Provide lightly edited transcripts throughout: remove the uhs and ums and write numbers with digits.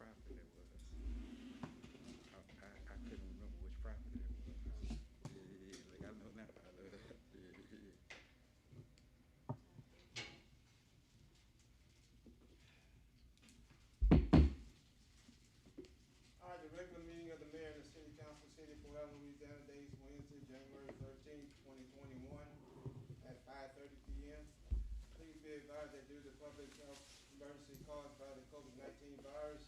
property that was. I couldn't remember which property that was. Yeah, like I know now. I know that. Yeah. All right, the regular meeting of the mayor and the city council, city of Fort Allen, Louisiana, days Wednesday, January 13th, 2021, at 5:30 p.m. Please be advised that due to public health emergency caused by the COVID-19 virus,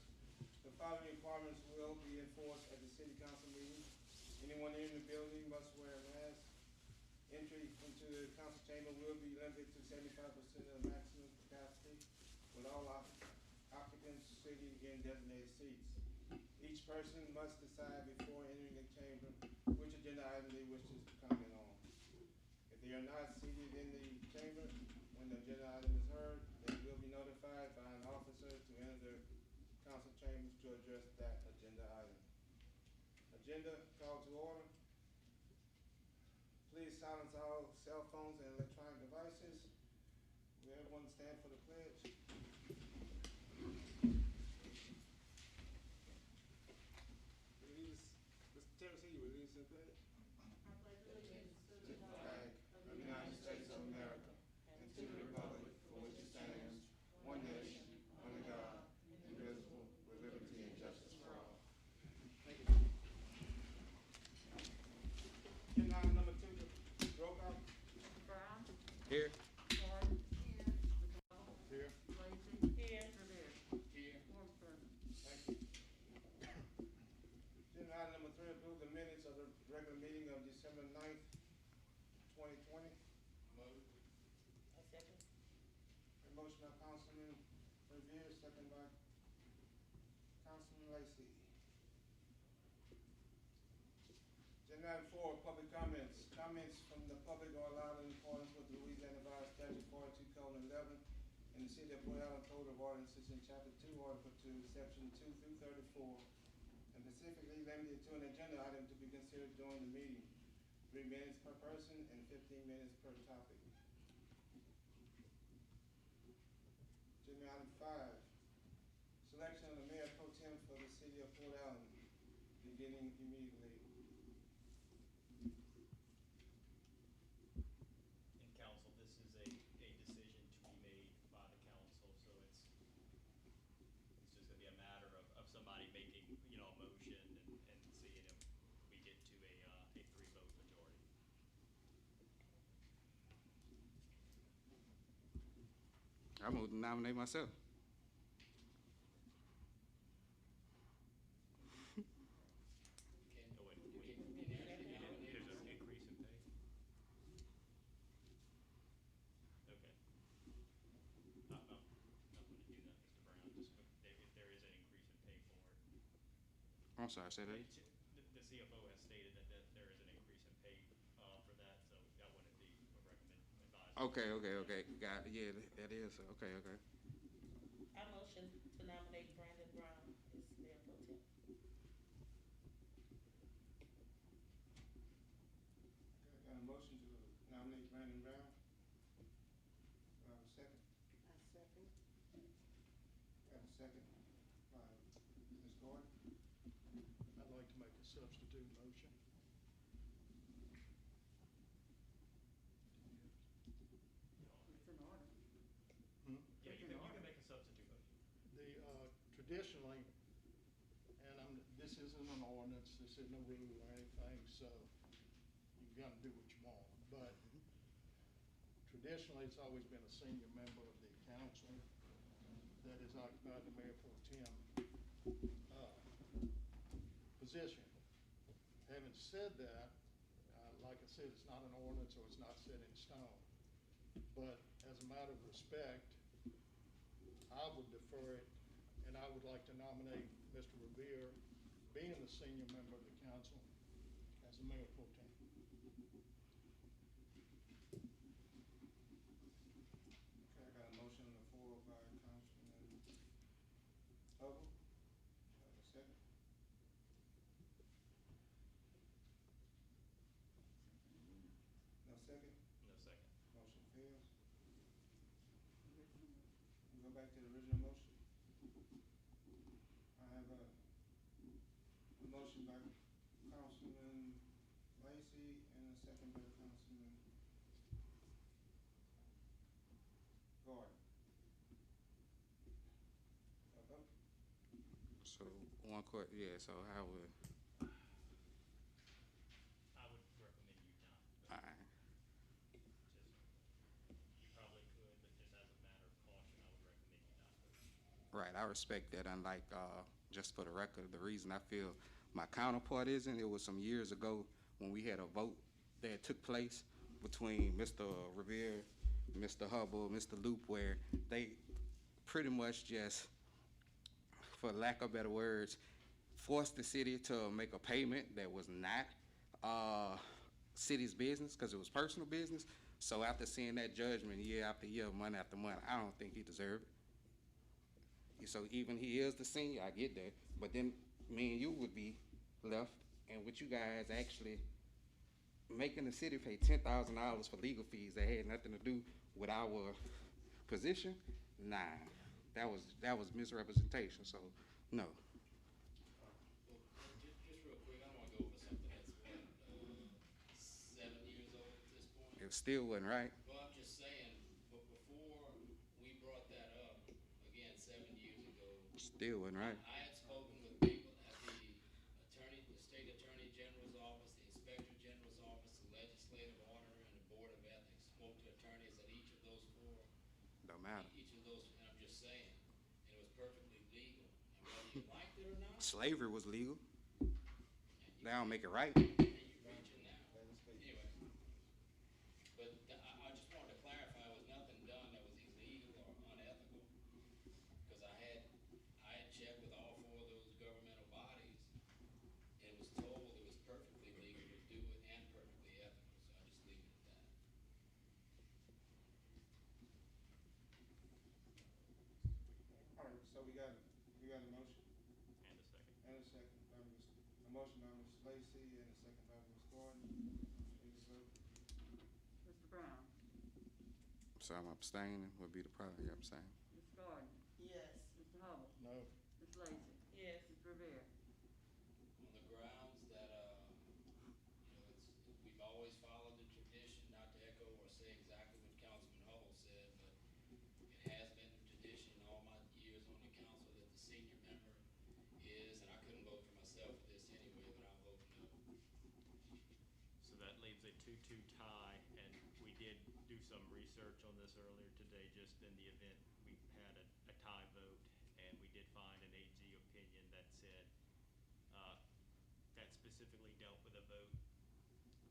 the following requirements will be enforced at the city council meeting. Anyone in the building must wear a mask. Entry into the council chamber will be limited to 75% of the maximum capacity, with all occupants sitting in designated seats. Each person must decide before entering the chamber which agenda item they wish to comment on. If they are not seated in the chamber when the agenda item is heard, they will be notified by an officer to enter the council chambers to address that agenda item. Agenda call to order. Please silence all cell phones and electronic devices. Will everyone stand for the pledge? Mr. Terrence, you release the pledge? I pledge allegiance to To the the flag flag of of the United States of America and to the republic for which it stands, one nation, under God, indivisible, with liberty and justice for all. Thank you. Agenda item number 2, roll call. Brown. Here. Gordon. Here. McDowell. Here. Lacy. Here. Rivera. Here. Four present. Thank you. Agenda item number 3, approve the minutes of the regular meeting of December 9th, 2020. Move. I second. A motion by Councilman Revere, second by Councilman Lacy. Agenda item 4, public comments. Comments from the public are allowed in accordance with the Louisiana Revised Statute 42:11 and the City of Fort Allen Code of Ordinances in Chapter 2, Article 2, Section 2 through 34, and specifically limited to an agenda item to be considered during the meeting. 3 minutes per person and 15 minutes per topic. Agenda item 5, selection of the mayor pro tem for the City of Fort Allen, beginning immediately. In council, this is a decision to be made by the council, so it's just gonna be a matter of somebody making, a motion and seeing if we get to a 3-vote majority. I'm going to nominate myself. Oh, wait, there's an increase in pay? Okay. I'm not gonna do that, Mr. Brown, just if there is an increase in pay for it. I'm sorry, say that. The CFO has stated that there is an increase in pay for that, so that wouldn't be a recommend advisory. Okay. Got it. Yeah, that is. Okay. I motion to nominate Brandon Brown as mayor pro tem. Okay, got a motion to nominate Brandon Brown. Do I have a second? I second. Got a second by Ms. Gordon. I'd like to make a substitute motion. It's in order. Yeah, you can make a substitute motion. Traditionally, and this isn't an ordinance, this isn't a rule or anything, so you've got to do what you want. But traditionally, it's always been a senior member of the council that has occupied the mayor pro tem position. Having said that, like I said, it's not an ordinance or it's not set in stone. But as a matter of respect, I would defer it, and I would like to nominate Mr. Revere, being the senior member of the council, as the mayor pro tem. Okay, I got a motion on the floor by Councilman Hubble. Do I have a second? No second? No second. Motion fails. We go back to the original motion. I motion by Councilman Lacy and a second by Councilman Gordon. A vote? So, one court, yeah, so how would, I would recommend you not, alright, just, you probably could, but just as a matter of caution, I would recommend you not vote. right, I respect that, unlike, just for the record, the reason I feel my counterpart isn't, it was some years ago when we had a vote that took place between Mr. Revere, Mr. Hubble, Mr. Loop, where they pretty much just, for lack of better words, forced the city to make a payment that was not city's business because it was personal business. So after seeing that judgment year after year, month after month, I don't think he deserved it. So even he is the senior, I get that, but then me and you would be left, and with you guys actually making the city pay $10,000 for legal fees that had nothing to do with our position, nah, that was misrepresentation. So no. Well, just real quick, I wanna go over something that's, 7 years old at this point. It still wasn't right. Well, I'm just saying, but before we brought that up, again, 7 years ago, Still wasn't right. I had spoken with people at the state attorney general's office, the inspector general's office, the legislative auditor, and the board of ethics. Spoke to attorneys at each of those four, Don't matter. each of those, and I'm just saying, and it was perfectly legal. And whether you liked it or not, Slavery was legal. and They don't make it right. and you're reaching now. Let him speak. Anyway, but I just wanted to clarify, it was nothing done that was illegal or unethical, because I had checked with all four of those governmental bodies, and was told it was perfectly legal to do it and perfectly ethical, so I just leave it at that. All right, so we got a motion And a second. and a second by a motion by Ms. Lacy and a second by Ms. Gordon. Please vote. Mr. Brown, So I'm abstaining would be the problem. Yeah, abstaining. Ms. Gordon, Yes. Mr. Hubble, No. Ms. Lacy, Yes. Ms. Revere. On the grounds that, we've always followed the tradition, not to echo or say exactly what Councilman Hubble said, but it has been the tradition in all my years on the council that the senior member is, and I couldn't vote for myself for this anyway, but I'll vote no. So that leaves a 2-2 tie, and we did do some research on this earlier today, just in the event we had a tie vote, and we did find an AG opinion that said, that specifically dealt with a vote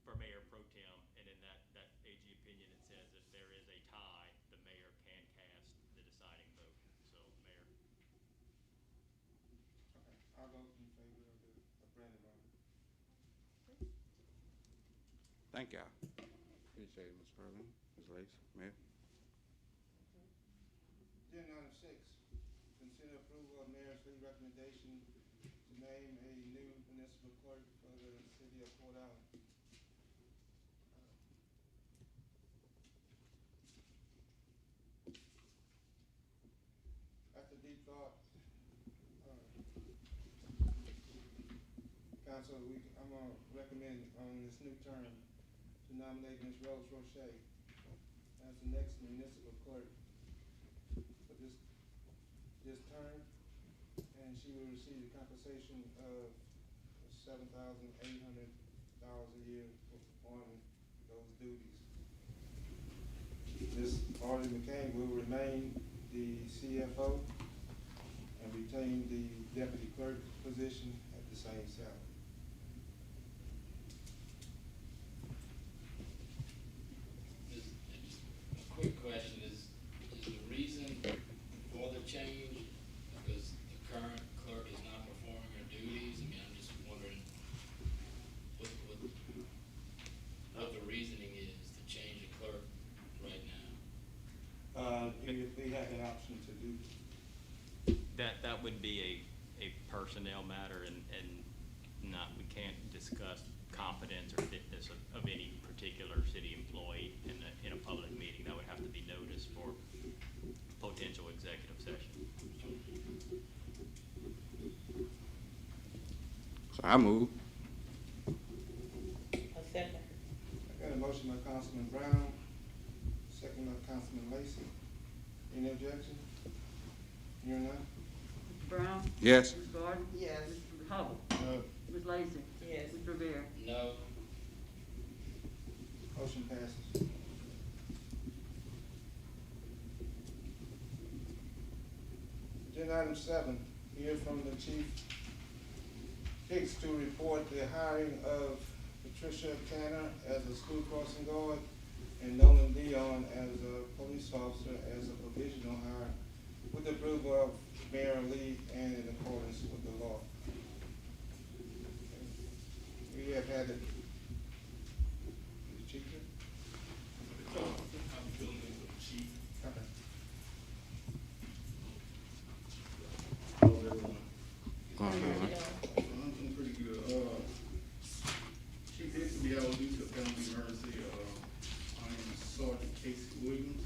for Mayor Pro Tem, and in that AG opinion, it says if there is a tie, the mayor can cast the deciding vote. So, Mayor, Okay, I'll vote in favor of Brandon Brown. Thank y'all. Appreciate it, Ms. Pearlin, Ms. Lacy, Mayor. Agenda item 6, consider approval of mayor's lead recommendation to name a new municipal clerk for the city of Port Allen. After deep thought, council, I'm gonna recommend on this new term to nominate Ms. Rose Roche as the next municipal clerk for this term, and she will receive the compensation of $7,800 a year for performing those duties. Ms. Audrey McCain will remain the CFO and retain the deputy clerk position at the same salary. Just a quick question, is the reason for the change because the current clerk is not performing her duties? I mean, I'm just wondering what the reasoning is to change the clerk right now. We have the option to do. that would be a personnel matter, and not, we can't discuss competence or fitness of any particular city employee in a public meeting. That would have to be noticed for potential executive session. So I move. A second. I got a motion by Councilman Brown, second by Councilman Lacy. Any objection? Hearing none? Mr. Brown? Yes. Ms. Gordon? Yes. Mr. Hubble? No. Ms. Lacy? Yes. Mr. Revere? No. Motion passes. Agenda item 7, hear from the Chief Hicks to report the hiring of Patricia Tanner as a school crossing guard and Nolan Dion as a police officer as a provisional hire with the approval of Mayor Lee and in accordance with the law. We have had it. Is the chief here? I'm filling in for the chief. Okay. How's everyone? Yeah. I'm pretty good. Chief Hicks, we have due to family emergency. I am Sergeant Casey Williams,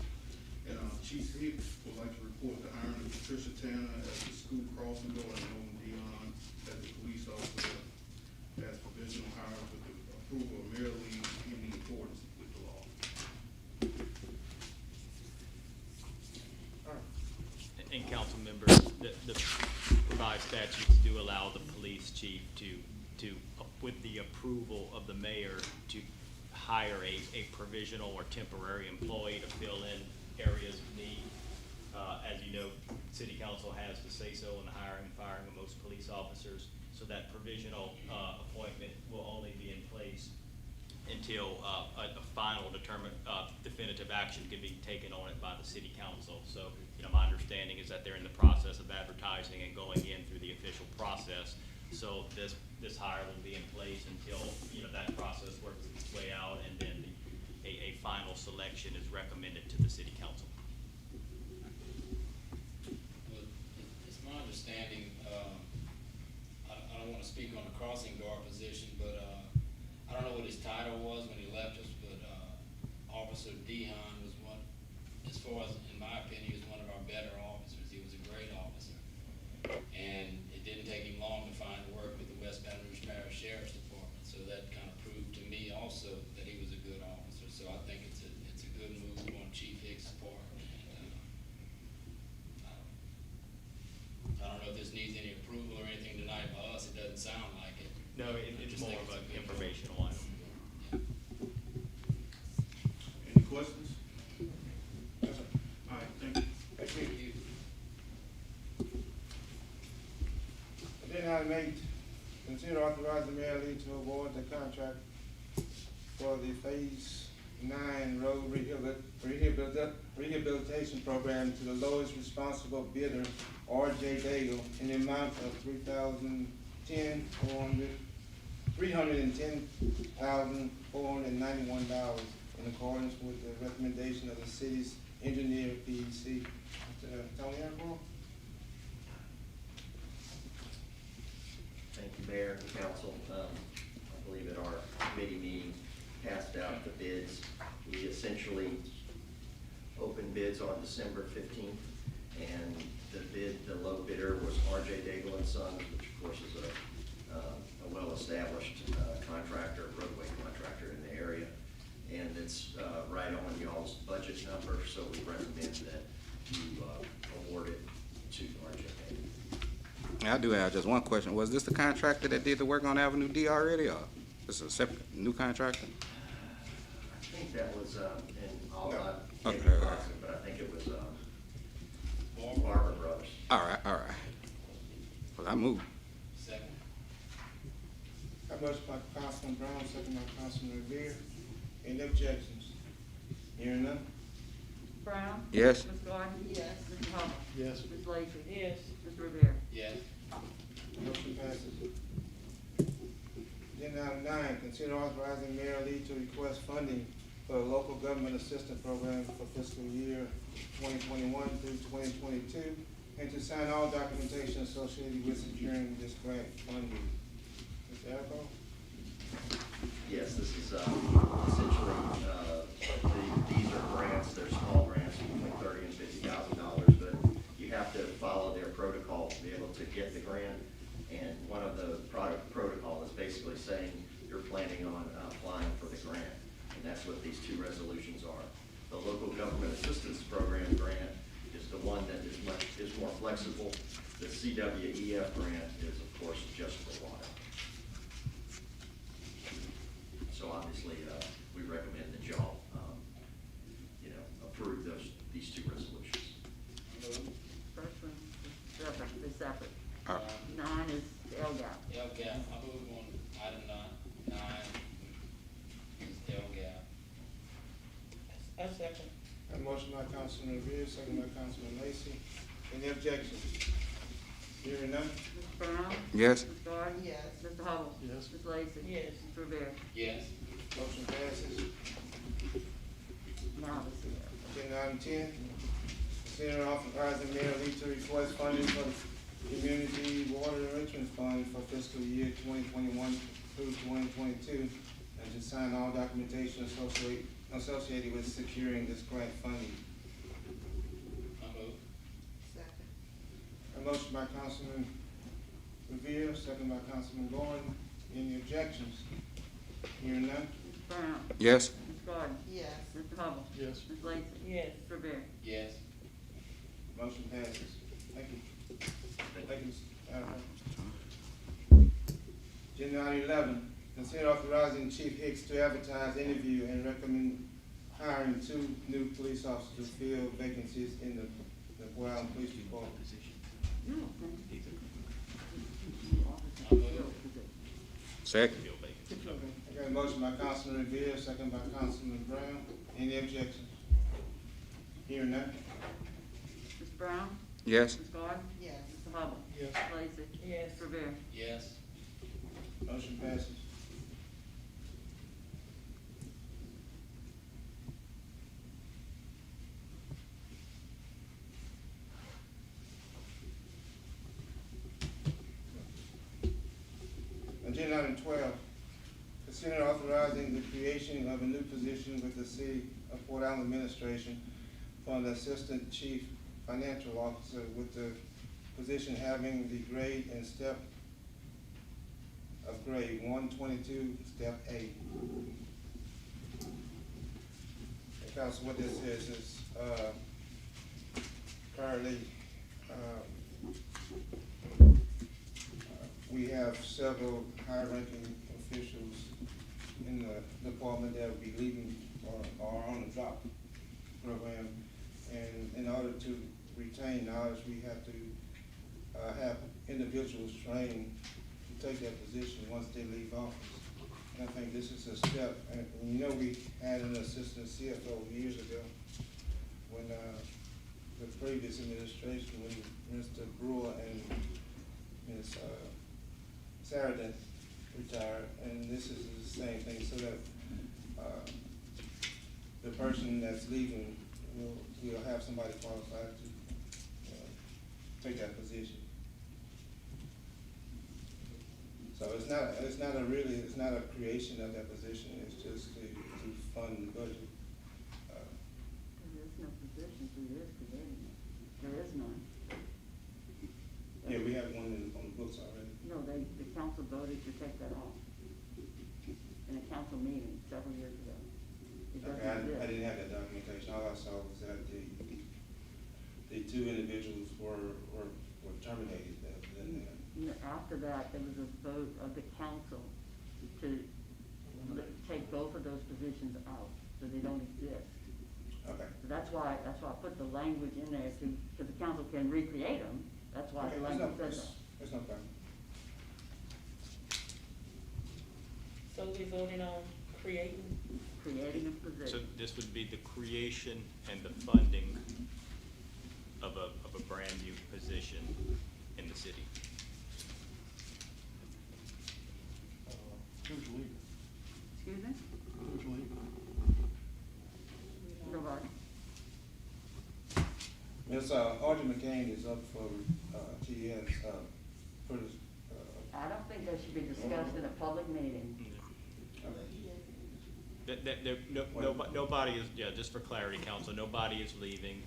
and Chief Hicks would like to report the hiring of Patricia Tanner as the school crossing guard and Nolan Dion as the police officer as provisional hire with the approval of Mayor Lee and in accordance with the law. All right. And council members, the revised statutes do allow the police chief to, with the approval of the mayor, to hire a provisional or temporary employee to fill in areas of need. As you know, city council has the say-so in the hiring and firing of most police officers, so that provisional appointment will only be in place until a final definitive action can be taken on it by the city council. So, my understanding is that they're in the process of advertising and going in through the official process. So this hire will be in place until, that process works its way out, and then a final selection is recommended to the city council. Well, it's my understanding, I don't wanna speak on the crossing guard position, but, I don't know what his title was when he left us, but, Officer Dion was one, as far as, in my opinion, he was one of our better officers. He was a great officer. And it didn't take him long to find work with the West Baton Rouge Parish Sheriff's Department, so that kind of proved to me also that he was a good officer. So I think it's a good move on Chief Hicks' part. And, I don't know if this needs any approval or anything tonight by us. It doesn't sound like it. No, I it's just more think of it's an a good move. informational item. Any questions? Yes, sir. All right, thank you. Thank you. Agenda item 8, consider authorizing Mayor Lee to award the contract for the Phase 9 Road Rehabilitation Program to the lowest responsible bidder, R.J. Daigle, in the amount of $310,491 in accordance with the recommendation of the city's engineer, PEC. Mr. Tony Airport? Thank you, Mayor and Council. I believe at our committee meeting, passed out the bids. We essentially opened bids on December 15th, and the low bidder was R.J. Daigle and Sons, which of course is a well-established contractor, roadway contractor in the area. And it's right on y'all's budget number, so we recommend that you award it to R.J. Daigle. I do have just one question. Was this the contractor that did the work on Avenue D already, or this is a separate, new contractor? I think that was, and I'll, Okay. but I think it was, Barber Brothers. All right. Well, I move. Second. Got motion by Councilman Brown, second by Councilman Revere. Any objections? Hearing none? Brown? Yes. Ms. Gordon? Yes. Mr. Hubble? Yes. Ms. Lacy? Yes. Mr. Revere? Yes. Motion passes. Agenda item 9, consider authorizing Mayor Lee to request funding for the local government assistance program for fiscal year 2021 through 2022, and to sign all documentation associated with securing this grant funding. Mr. Airbo? Yes, this is essentially, these are grants, they're small grants, between $30,000 and $50,000, but you have to follow their protocol to be able to get the grant. And one of the product protocol is basically saying you're planning on applying for the grant. And that's what these two resolutions are. The local government assistance program grant is the one that is more flexible. The CWEF grant is, of course, just for water. So obviously, we recommend that y'all, approve these two resolutions. First one is separate. Uh, 9 is LGAP. LGAP, I move on item nine, is LGAP. I second. A motion by Councilman Revere, second by Councilman Lacy. Any objections? Hearing none? Mr. Brown? Yes. Ms. Gardner? Yes. Mr. Hubble? Yes. Ms. Lacy? Yes. Mr. Revere? Yes. Motion passes. Now the CF. Agenda item 10, consider authorizing Mayor Lee to request funding for the Community Water Enrichment Fund for fiscal year 2021 through 2022, and to sign all documentation associated with securing this grant funding. I move. Second. A motion by Councilman Revere, second by Councilman Gordon. Any objections? Hearing none? Mr. Brown? Yes. Ms. Gardner? Yes. Mr. Hubble? Yes. Ms. Lacy? Yes. Mr. Revere? Yes. Motion passes. Thank you. Thank you, Mr. Adams. Agenda item 11, consider authorizing Chief Hicks to advertise, interview, and recommend hiring 2 new police officers to fill vacancies in the Port Allen Police Department. No. Second. I got a motion by Councilman Revere, second by Councilman Brown. Any objections? Hearing none? Mr. Brown? Yes. Ms. Gardner? Yes. Mr. Hubble? Yes. Ms. Lacy? Yes. Mr. Revere? Yes. Motion passes. Agenda item 12, consider authorizing the creation of a new position with the City of Port Allen Administration for the Assistant Chief Financial Officer, with the position having the grade and step of grade 122, step A. Council, what this is currently, we have several high-ranking officials in the department that will be leaving or are on the drop program. And in order to retain knowledge, we have to have individuals trained to take that position once they leave office. And I think this is a step, and we had an assistant CFO years ago when the previous administration, when Mr. Brewer and Ms. Sarandon retired, and this is the same thing, so that the person that's leaving will have somebody qualified to take that position. So it's not a creation of that position, it's just to fund the budget. There is no position, so there is creating it. There is none. Yeah, we have one on the books already. No, the council voted to take that off in a council meeting several years ago. It doesn't Okay, I exist. didn't have that documentation, all I saw was that the 2 individuals were terminated. After that, there was a vote of the council to take both of those positions out, so they don't exist. Okay. So that's why I put the language in there to, because the council can recreate them. That's why the language says that. There's no problem. So we voted on creating? Creating a So position. this would be the creation and the funding of a brand-new position in the city. Who's leaving? Excuse me? Who's leaving? Nobody. Ms. Audrey McCain is up for TS, for this, I don't think that should be discussed in a public meeting. Nobody is, yeah, just for clarity, council, nobody is leaving.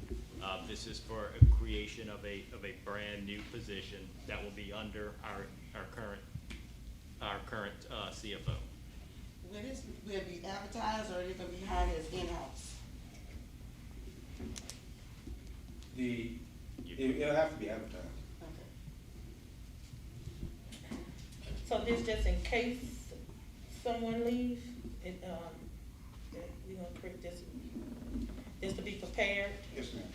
This is for a creation of a brand-new position that will be under our current CFO. Will it be advertised, or is it gonna be hired as in-house? It'll have to be advertised. Okay. So this just in case someone leaves, it, that we gonna create just to be prepared? Yes, ma'am.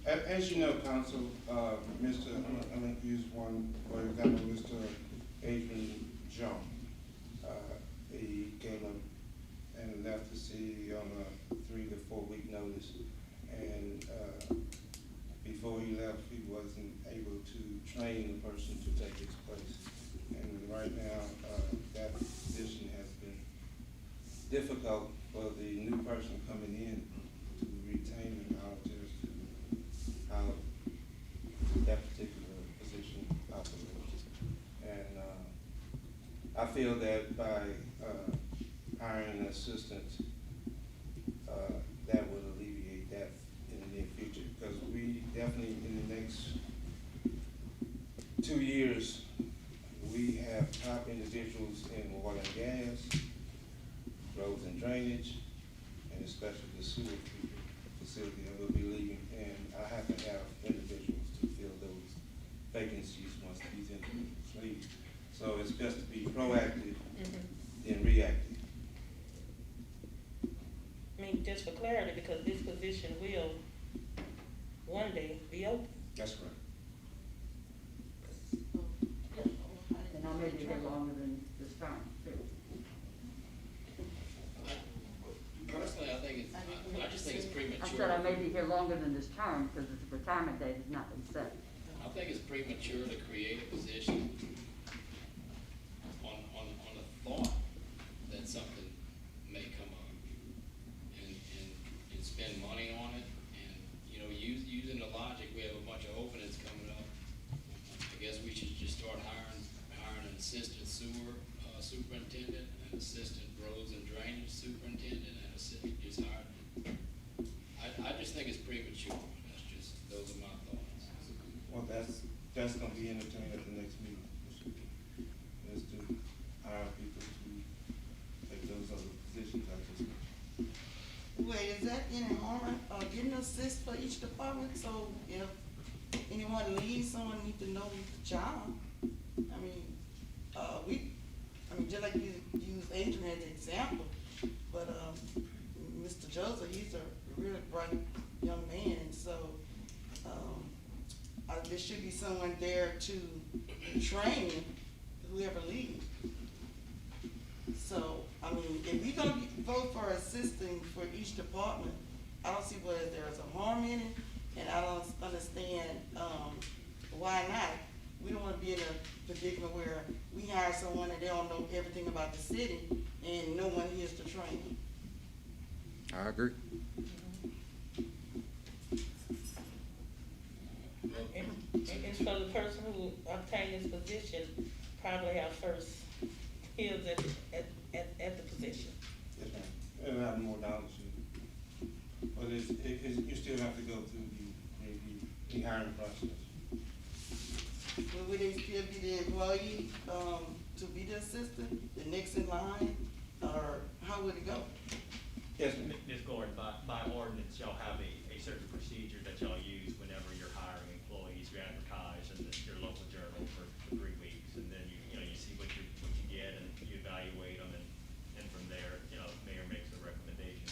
As you know, council, Mr., I'm gonna use one, for example, Mr. Adrian John. He came up and left the city on a 3 to 4 week notice. And, before he left, he wasn't able to train the person to take his place. And right now, that position has been difficult for the new person coming in to retain the knowledge as to how that particular position operates. And I feel that by hiring an assistant, that would alleviate that in the near future, because we definitely, in the next 2 years, we have top individuals in water and gas, roads and drainage, and especially the sewer facility that will be leaving. And I have to have individuals to fill those vacancies once these individuals leave. So it's best to be proactive than reactive. I mean, just for clarity, because this position will one day be open. That's correct. And I may be here longer than this term, too. Personally, I think I just think it's premature. I said I may be here longer than this term, because the retirement date has not been set. I think it's premature to create a position on a thought that something may come up and spend money on it. And, you know, using the logic, we have a bunch of openings coming up. I guess we should just start hiring an assistant sewer superintendent, an assistant roads and drainage superintendent, and just hire. I just think it's premature. Those are my thoughts. Well, that's gonna be entertained at the next meeting. Is to hire people to take those other positions I just mentioned. Wait, is that any harm, getting an assist for each department, so if anyone leaves, someone needs to know the job? I mean, just like you use Adrian as an example, but, Mr. Joseph, he's a really bright young man, so, there should be someone there to train whoever leaves. So, I mean, if we're gonna vote for assisting for each department, I don't see whether there's a harm in it, and I don't understand, why not? We don't wanna be in a predicament where we hire someone and they don't know everything about the city, and no one here's to train them. I agree. And so the person who obtained this position probably have first skills at the position. Yes, ma'am. It'll have more dollars in it. But you still have to go through the hiring process. Will they still be the employee, to be the assistant, the next in line, or how would it go? Yes, ma'am. Ms. Gordon, by ordinance, y'all have a certain procedure that y'all use whenever you're hiring employees. You advertise in your local journal for 3 weeks, and then you see what you get, and you evaluate them, and from there, the mayor makes a recommendation,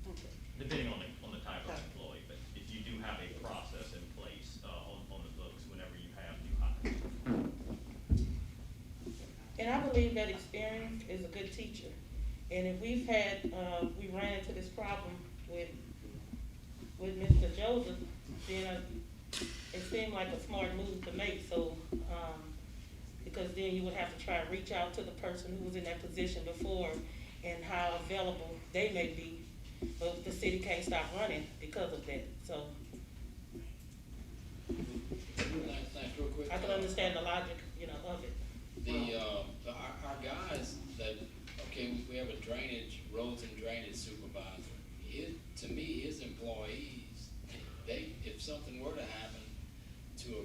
Okay. depending on the type of employee. But if you do have a process in place, on the books, whenever you have new hires. And I believe that experience is a good teacher. And if we've had, we ran into this problem with Mr. Joseph, then it seemed like a smart move to make, so, because then you would have to try to reach out to the person who was in that position before and how available they may be, but the city can't stop running because of that, so Thanks, real quick. I can understand the logic, of it. Our guys that, we have a roads and drainage supervisor. To me, his employees, something were to happen to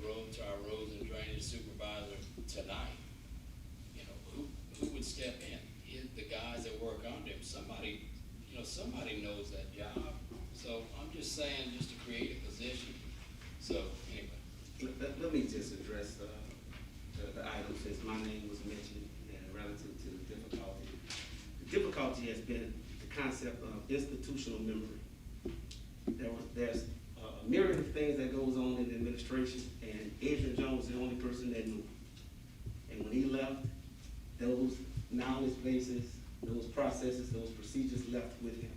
our roads and drainage supervisor tonight, you know, who would step in? The guys that work under him, somebody knows that job. So I'm just saying, just to create a position. So, anyway. Let me just address the item since my name was mentioned relative to the difficulty. The difficulty has been the concept of institutional memory. There's a myriad of things that goes on in the administration, and Adrian Jones was the only person that knew. And when he left, those knowledge bases, those processes, those procedures left with him.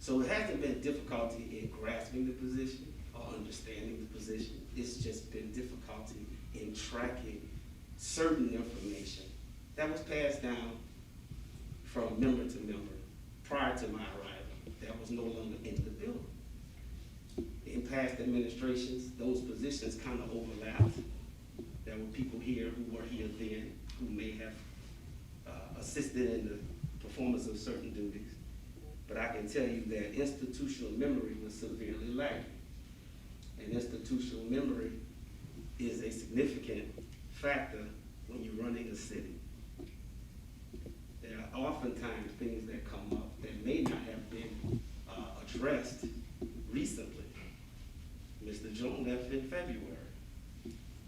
So it hasn't been difficulty in grasping the position or understanding the position. It's just been difficulty in tracking certain information that was passed down from member to member prior to my arrival that was no longer in the building. In past administrations, those positions kind of overlapped. There were people here who were here then who may have assisted in the performance of certain duties. But I can tell you that institutional memory was severely lacking. And institutional memory is a significant factor when you're running a city. There are oftentimes things that come up that may not have been addressed recently. Mr. Jones left in February.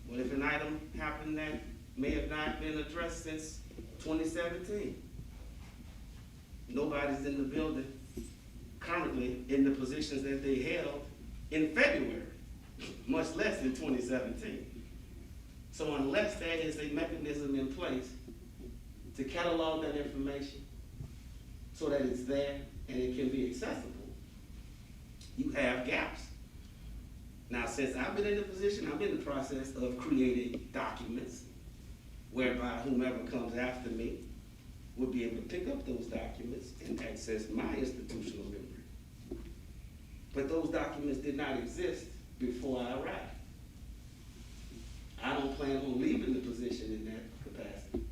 What if an item happened that may have not been addressed since 2017? Nobody's in the building currently in the positions that they held in February, much less in 2017. So unless there is a mechanism in place to catalog that information so that it's there and it can be accessible, you have gaps. Now, since I've been in the position, I'm in the process of creating documents whereby whomever comes after me will be able to pick up those documents and access my institutional memory. But those documents did not exist before I arrived. I don't plan on leaving the position in that capacity.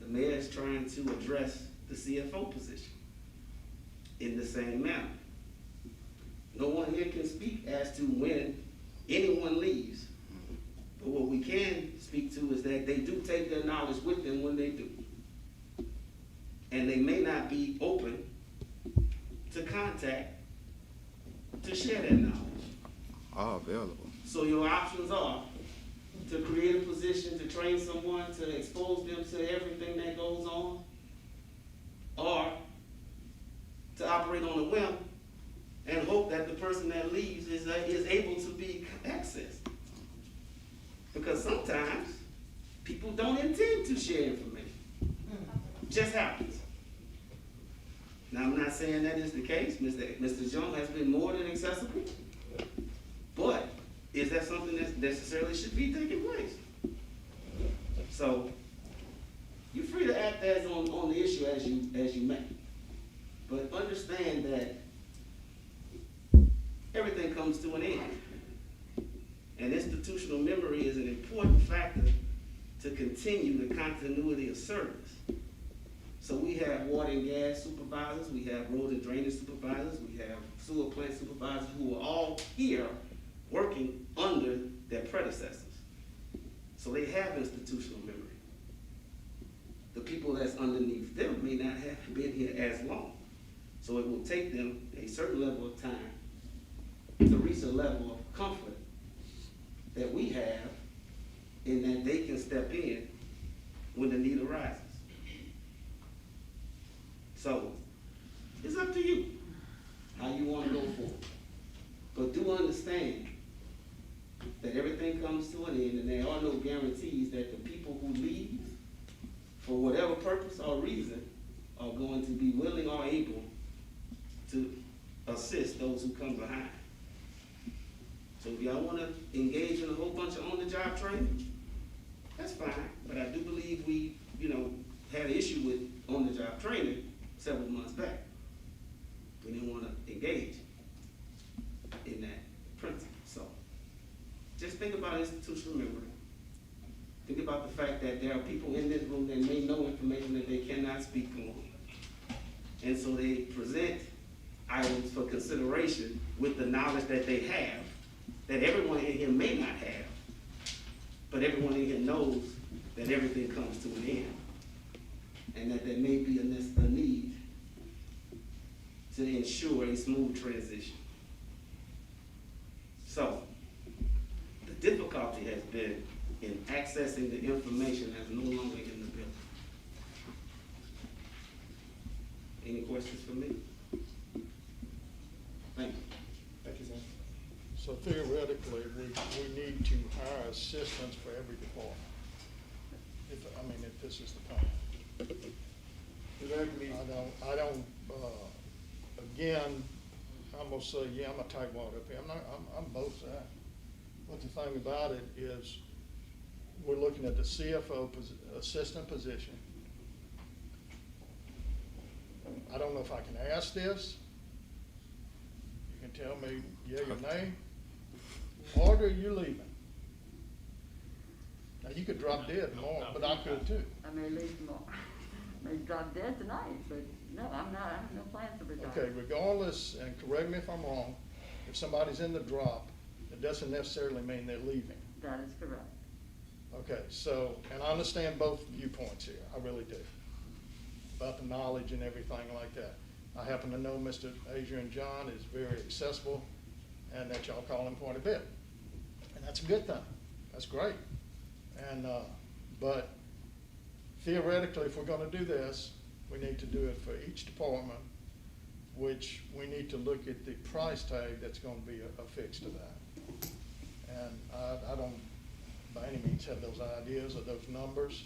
The mayor is trying to address the CFO position in the same manner. No one here can speak as to when anyone leaves. But what we can speak to is that they do take their knowledge with them when they do. And they may not be open to contact to share that knowledge. All available. So your options are to create a position, to train someone, to expose them to everything that goes on, or to operate on a whim and hope that the person that leaves is able to be accessed. Because sometimes people don't intend to share information. Just happens. Now, I'm not saying that is the case. Mr. Jones has been more than accessible, but is that something that necessarily should be taking place? So, you're free to act as on the issue as you may, but understand that everything comes to an end, and institutional memory is an important factor to continue the continuity of service. So we have water and gas supervisors, we have road and drainage supervisors, we have sewer plant supervisors who are all here working under their predecessors. So they have institutional memory. The people that's underneath them may not have been here as long. So it will take them a certain level of time to reach a level of comfort that we have in that they can step in when the need arises. So, it's up to you how you want to go forward. But do understand that everything comes to an end and there are no guarantees that the people who leave, for whatever purpose or reason, are going to be willing or able to assist those who come behind. So if y'all want to engage in a whole bunch of on-the-job training, that's fine. But I do believe we, had an issue with on-the-job training several months back. We didn't want to engage in that principle. So just think about institutional memory. Think about the fact that there are people in this room that may know information that they cannot speak on. And so they present items for consideration with the knowledge that they have, that everyone in here may not have, but everyone in here knows that everything comes to an end, and that there may be a need to ensure a smooth transition. So, the difficulty has been in accessing the information that's no longer in the building. Any questions for me? Thank you. Thank you, sir. So theoretically, we need to hire assistants for every department. If this is the plan. I don't, again, I'm gonna say, yeah, I'm a tightwad up here. I'm both sides. But the thing about it is, we're looking at the CFO assistant position. I don't know if I can ask this. You can tell me yea or nay. Or are you leaving? Now, you could drop dead tomorrow, but I could too. I may leave tomorrow. I may drop dead tonight, but no, I'm not, I have no plans to retire. Okay, regardless, and correct me if I'm wrong, if somebody's in the drop, it doesn't necessarily mean they're leaving. That is correct. Okay, so, and I understand both viewpoints here, I really do, about the knowledge and everything like that. I happen to know Mr. Adrian John is very accessible, and that y'all call him quite a bit. And that's a good thing, that's great. And, but theoretically, if we're gonna do this, we need to do it for each department, which we need to look at the price tag that's gonna be affixed to that. And I don't by any means have those ideas or those numbers,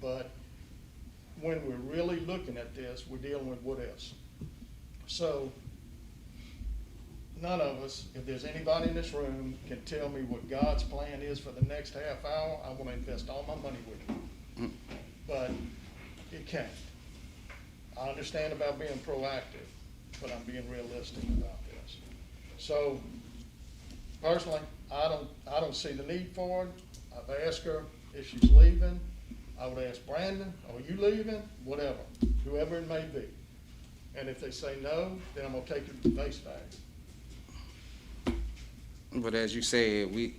but when we're really looking at this, we're dealing with what else. So none of us, if there's anybody in this room, can tell me what God's plan is for the next half hour. I want to invest all my money with you. But it can't. I understand about being proactive, but I'm being realistic about this. So personally, I don't see the need for it. I've asked her if she's leaving. I would ask Brandon, are you leaving? Whatever, whoever it may be. And if they say no, then I'm gonna take it to the face value. But as you said, we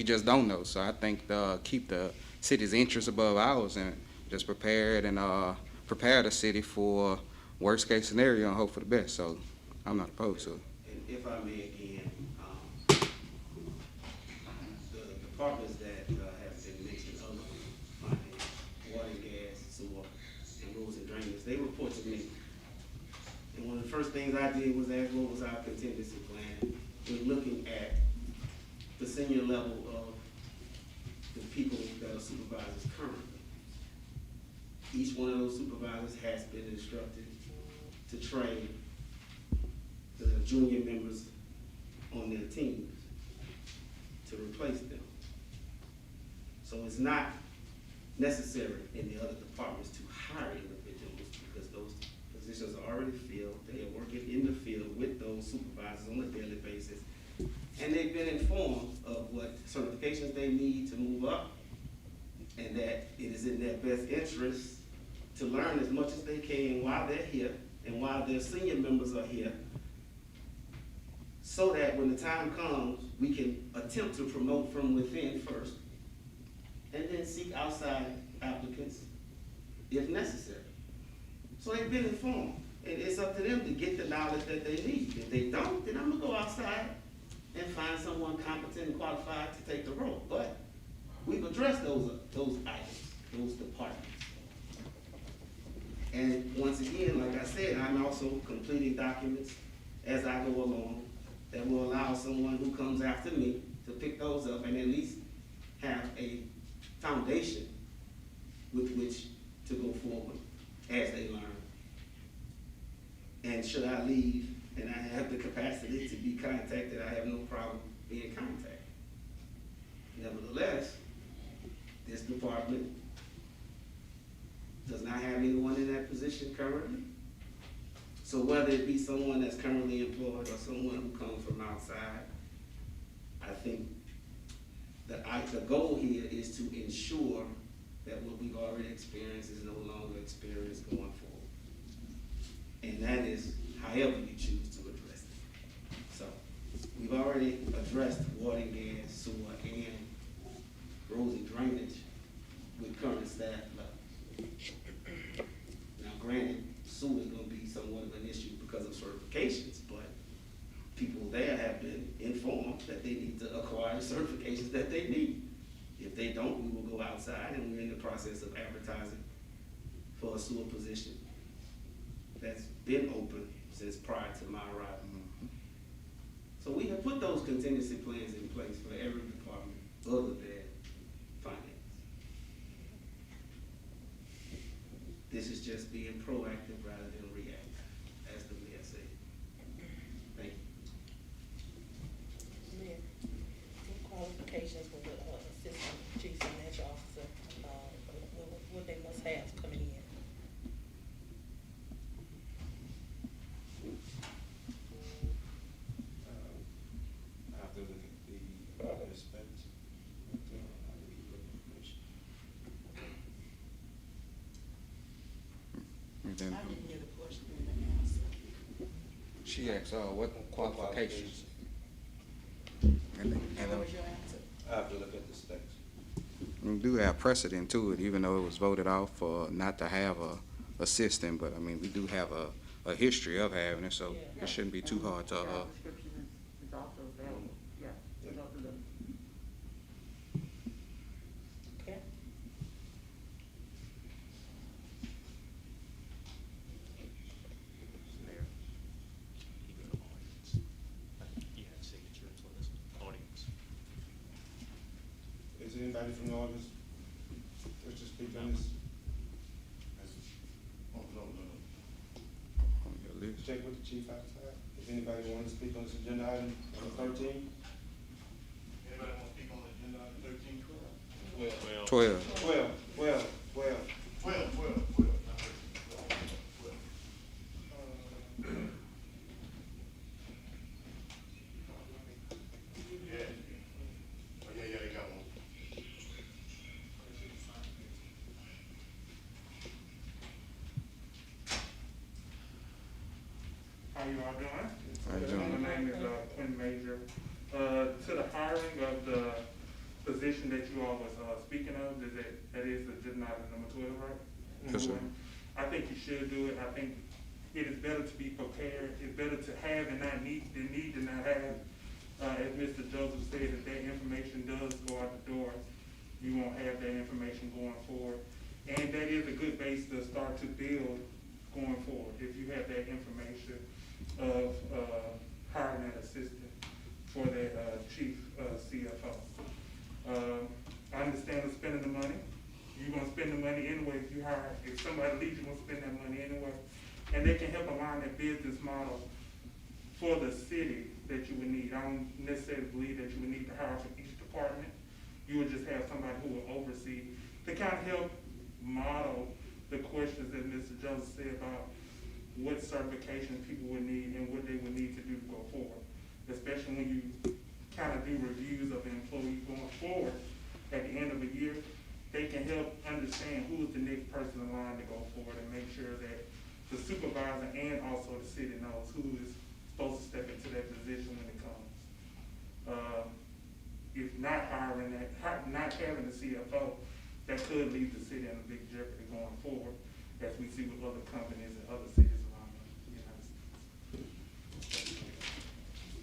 just don't know. So I think keep the city's interest above ours and just prepare the city for worst case scenario and hope for the best. So I'm not opposed to it. And if I may again, the departments that have been mentioned, finance, water and gas, sewer, and roads and drainage, they report to me. And one of the first things I did was ask what was our contingency plan. We're looking at the senior level of the people that are supervisors currently. Each one of those supervisors has been instructed to train the junior members on their teams to replace them. So it's not necessary in the other departments to hire individuals because those positions are already filled. They are working in the field with those supervisors on a daily basis. And they've been informed of what certifications they need to move up and that it is in their best interest to learn as much as they can while they're here and while their senior members are here, so that when the time comes, we can attempt to promote from within first, and then seek outside applicants if necessary. So they've been informed, and it's up to them to get the knowledge that they need. If they don't, then I'm gonna go outside and find someone competent and qualified to take the role. But we've addressed those items, those departments. And once again, like I said, I'm also completing documents as I go along that will allow someone who comes after me to pick those up and at least have a foundation with which to go forward as they learn. And should I leave and I have the capacity to be contacted, I have no problem being contacted. Nevertheless, this department does not have anyone in that position currently. So whether it be someone that's currently employed or someone who comes from outside, I think the goal here is to ensure that what we've already experienced is no longer experienced going forward. And that is however you choose to address it. we've already addressed water and gas, sewer, and roads and drainage with current staff level. Now granted, sewer is gonna be somewhat of an issue because of certifications, but people there have been informed that they need to acquire certifications that they need. If they don't, we will go outside, and we're in the process of advertising for a sewer position that's been open since prior to my arrival. So we have put those contingency plans in place for every department other than finance. This is just being proactive rather than reactive, as the mayor said. Thank you. Mayor, what qualifications for the, assistant chief financial officer, what they must have coming in? I have to look at the specs. I will give you information. And then I didn't hear the question in the answer. she asked, what qualifications? And What was your answer? I have to look at the specs. we do have precedent to it, even though it was voted off for not to have a assistant, but I mean, we do have a history of having it, so Yeah. it shouldn't be too hard to, Job description is also available, yeah, both of them. Okay. Mayor, you go to audience. I think you have signatures on this audience. Is there anybody from the audience wish to speak on this? on your list. Check with the chief outside. If anybody want to speak on this agenda item, number 13? Anybody want to speak on agenda item 13? 12. 12. They got one. How you all doing? How you doing? My name is Quinn Major. To the hiring of the position that you all was speaking of, that is agenda item number 12, right? Yes, sir. I think you should do it. I think it is better to be prepared. It's better to have and not need than need to not have. As Mr. Joseph said, if that information does go out the door, you won't have that information going forward. And that is a good base to start to build going forward, if you have that information of hiring an assistant for that chief CFO. I understand the spending the money. You're gonna spend the money anyway if you hire, if somebody leaves, you're gonna spend that money anyway. And they can help align that business model for the city that you would need. I don't necessarily believe that you would need to hire for each department. You would just have somebody who will oversee to kind of help model the questions that Mr. Joseph said about what certifications people would need and what they would need to do to go forward. Especially when you kind of do reviews of the employee going forward at the end of the year, they can help understand who is the next person in line to go forward and make sure that the supervisor and also the city knows who is supposed to step into that position when it comes. If not hiring that, not having the CFO, that could leave the city in a big jeopardy going forward, as we see with other companies and other cities around the United States.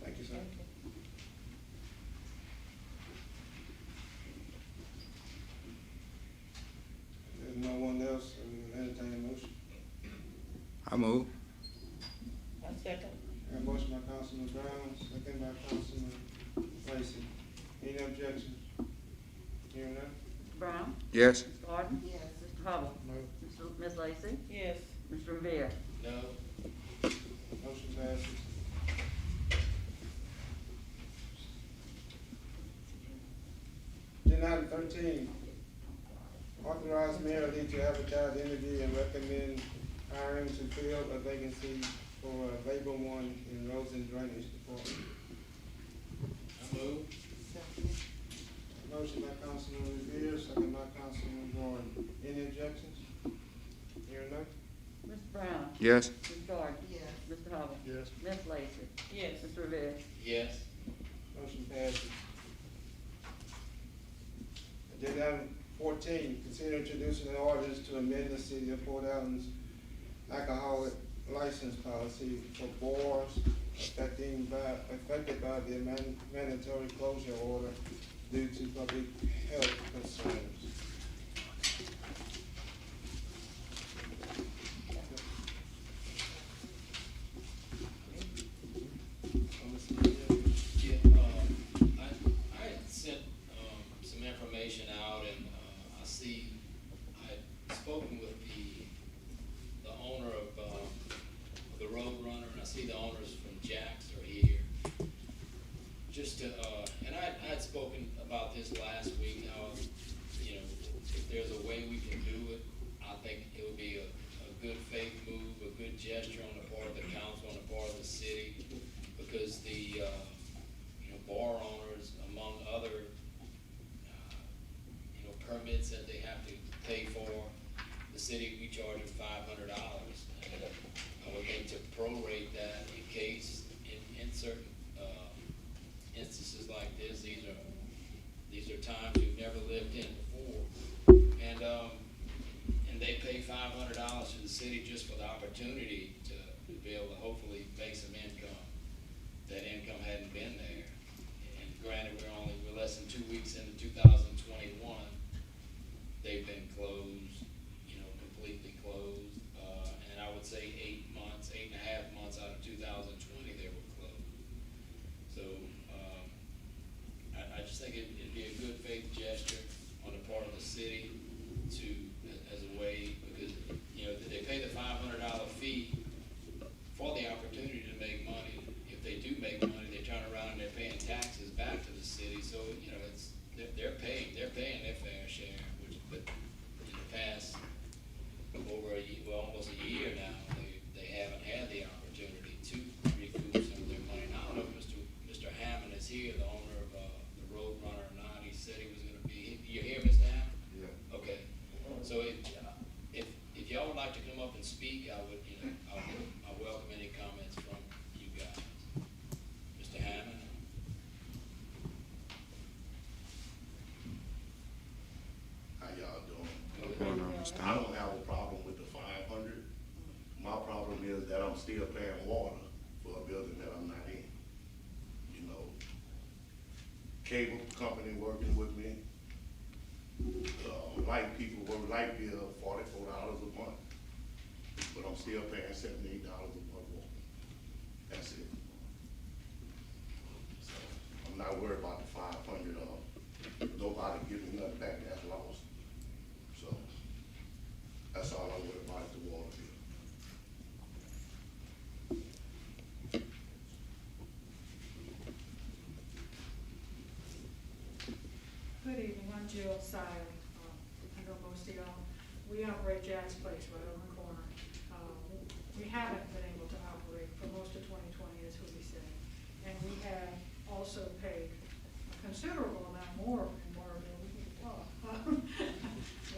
Thank you, sir. Thank you. If there's no one else, we will entertain a motion. I move. I second. Got a motion by Councilman Brown, second by Councilman Lacy. Any objections? Hearing none? Mr. Brown? Yes. Ms. Gordon? Yes. Mr. Hubble? No. Ms. Lacy? Yes. Mr. Revere? No, Motion passes. Agenda item 13, authorize mayor Lee to advertise, interview, and recommend hiring to fill a vacancy for labor one in roads and drainage department. I move. Second. Motion by Councilman Revere, second by Councilman Gordon. Any objections? Hearing none? Mr. Brown? Yes. Ms. Gordon? Yes. Mr. Hubble? Yes. Ms. Lacy? Yes. Mr. Revere? Yes. Motion passes. Agenda item 14, consider introducing an ordinance to amend the city of Port Allen's alcoholic license policy for bars affected by the mandatory closure order due to public health concerns. Yeah, I had sent, some information out and, I see, I'd spoken with the owner of the Roadrunner, and I see the owners from Jack's are here. Just to, and I'd spoken about this last week, how, you know, if there's a way we can do it, I think it would be a good faith move, a good gesture on the part of the council, on the part of the city, because the, you know, bar owners, among other, you know, permits that they have to pay for, the city, we charge them $500. And I would think to prorate that in case, in certain, instances like this, these are times we've never lived in before. And they pay $500 to the city just for the opportunity to be able to hopefully make some income. That income hadn't been there. And granted, we're less than 2 weeks into 2021. They've been closed, you know, completely closed. And I would say 8 months, 8.5 months out of 2020, they were closed. So, I just think it'd be a good faith gesture on the part of the city to, as a way, because, you know, they pay the $500 fee for the opportunity to make money. If they do make money, they turn around and they're paying taxes back to the city, so, you know, they're paying their fair share, but in the past, over almost a year now, they haven't had the opportunity to recoup some of their money. And I don't know if Mr. Hammond is here, the owner of, the Roadrunner, or not. He said he was gonna be, you're here, Mr. Hammond? Yeah. Okay, so if y'all would like to come up and speak, I would, you know, I welcome any comments from you guys. Mr. Hammond? How y'all doing? Mr. I don't have a problem with the 500. My problem is that I'm still paying water for a building that I'm not in. You know, cable company working with me, light people work, light bill $44 a month, but I'm still paying $78 a month water. That's it. So I'm not worried about the 500. Nobody giving nothing back, that's lost. So that's all I'm worried about is the water bill. Good evening, I'm Jill Sire. I know most of y'all. We operate Jack's Place right on the corner. We haven't been able to operate for most of 2020, as we said. And we have also paid a considerable amount more in water bill. We need to talk.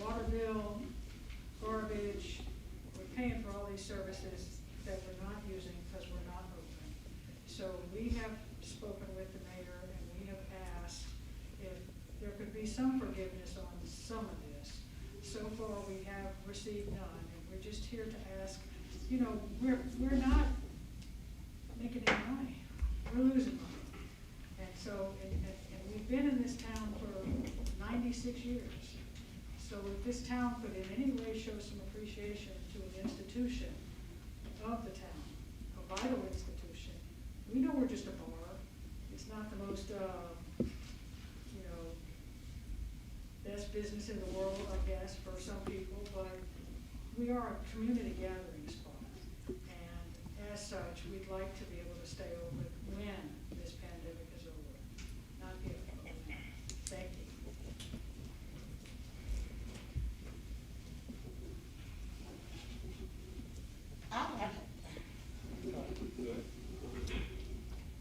Water bill, garbage, we're paying for all these services that we're not using because we're not open. So we have spoken with the mayor and we have asked if there could be some forgiveness on some of this. So far, we have received none, and we're just here to ask, you know, we're not making any money, we're losing money. And so, and we've been in this town for 96 years. So if this town could in any way show some appreciation to an institution of the town, a vital institution, we know we're just a bar, it's not the most, best business in the world, I guess, for some people, but we are a community gathering spot. And as such, we'd like to be able to stay open when this pandemic is over. Not if, but when. Thank you.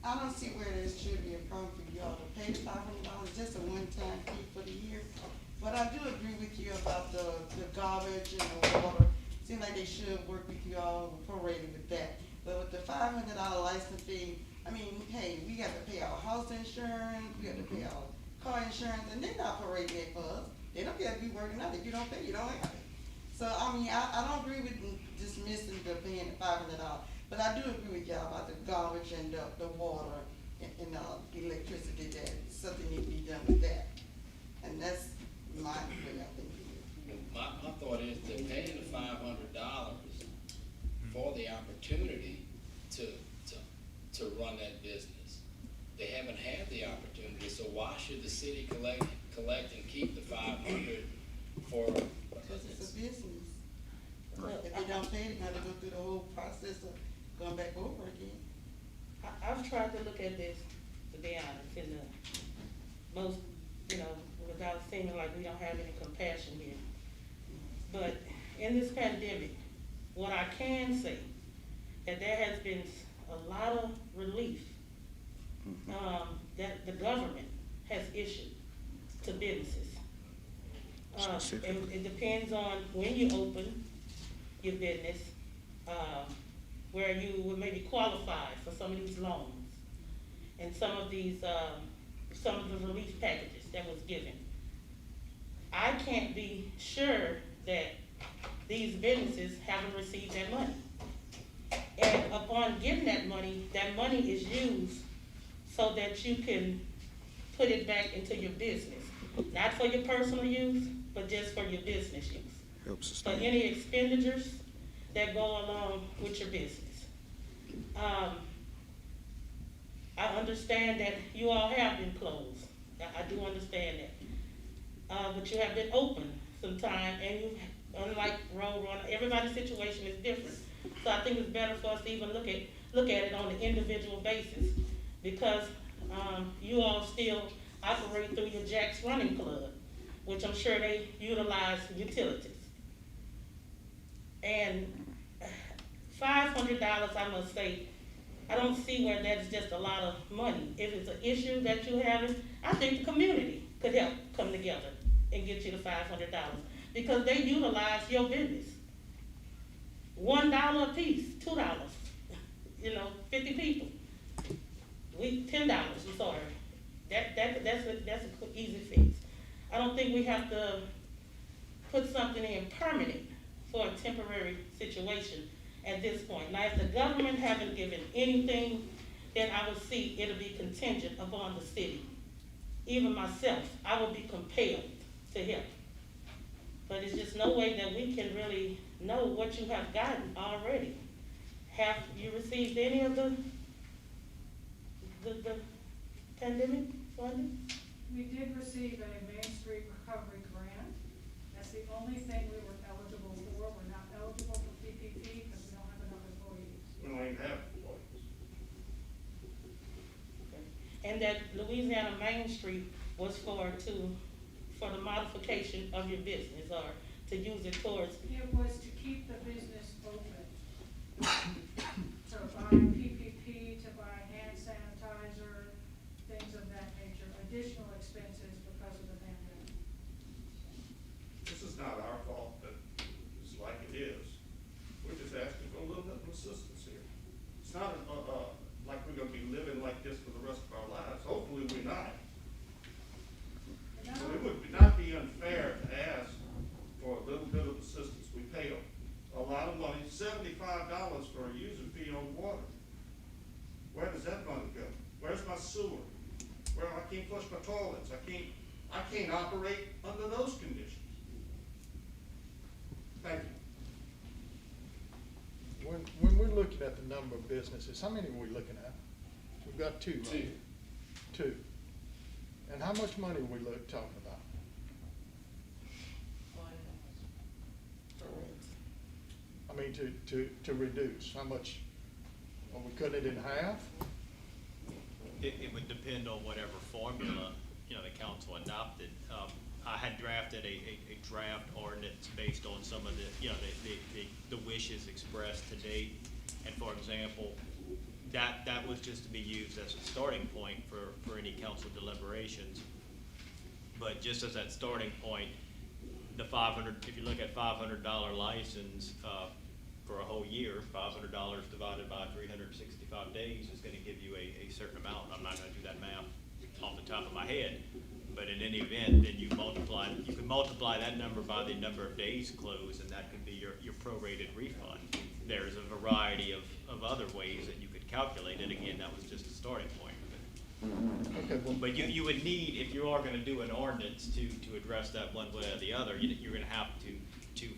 I don't see where this should be a problem for y'all to pay $500, just a one-time fee for the year. But I do agree with you about the garbage and the water. Seems like they should work with you all, prorated with that. But with the $500 license fee, I mean, hey, we got to pay our house insurance, we got to pay our car insurance, and they're not parading it for us. They don't care if you working out, if you don't pay, you don't have it. So, I mean, I don't agree with dismissing the paying the $500, but I do agree with y'all about the garbage and the water and electricity, that something need to be done with that. And that's my way I think it is. My thought is they're paying the $500 for the opportunity to run that business. They haven't had the opportunity, so why should the city collect and keep the 500 for? Because it's a business. If they don't pay, they're gonna go through the whole process of going back over again. I've tried to look at this, to be honest, in the most, without seeming like we don't have any compassion here. But in this pandemic, what I can say, that there has been a lot of relief that the government has issued to businesses. And it depends on when you open your business, where you would maybe qualify for some of these loans and some of these, some of the relief packages that was given. I can't be sure that these businesses haven't received that money. And upon getting that money is used so that you can put it back into your business. Not for your personal use, but just for your business use. Helps For sustain. any expenditures that go along with your business. I understand that you all have been closed. I do understand that. But you have been open sometime, and you, unlike Roadrunner, everybody's situation is different. So I think it's better for us to even look at it on an individual basis, because you all still operate through your Jack's Running Club, which I'm sure they utilize utilities. And $500, I must say, I don't see where that's just a lot of money. If it's an issue that you're having, I think the community could help come together and get you the $500, because they utilize your business. $1 a piece, $2, 50 people. $10, I'm sorry. That's a quick, easy fix. I don't think we have to put something in permanent for a temporary situation at this point. Now, if the government haven't given anything, then I would see it'll be contingent upon the city. Even myself, I will be compelled to help. But it's just no way that we can really know what you have gotten already. Have you received any of the pandemic funding? We did receive a Main Street Recovery Grant. That's the only thing we were eligible for. We're not eligible for PPP because we don't have enough employees. We don't even have employees. And that Louisiana Main Street was for the modification of your business, or to use it towards. It was to keep the business open. To buy PPP, to buy hand sanitizer, things of that nature, additional expenses because of the pandemic. This is not our fault that it's like it is. We're just asking for a little bit of assistance here. It's not like we're gonna be living like this for the rest of our lives. Hopefully we're not. So it would not be unfair to ask for a little bit of assistance. We pay a lot of money, $75 for a user fee on water. Where does that money go? Where's my sewer? Where I can't flush my toilets. I can't operate under those conditions. Thank you. When we're looking at the number of businesses, how many are we looking at? We've got two, right? Two. And how much money are we talking about? I mean, to reduce, how much, are we cutting it in half? It would depend on whatever formula, the council adopted. I had drafted a draft ordinance based on some of the wishes expressed to date. And for example, that was just to be used as a starting point for any council deliberations. But just as that starting point, the $500, if you look at $500 license, for for a whole year, $500 divided by 365 days is gonna give you a certain amount. I'm not gonna do that math off the top of my head, but in any event, then you can multiply that number by the number of days closed, and that could be your prorated refund. There's a variety of other ways that you could calculate it. Again, that was just a starting point. Okay, well, But you would need, if you are gonna do an ordinance to address that one way or the other, you're gonna have to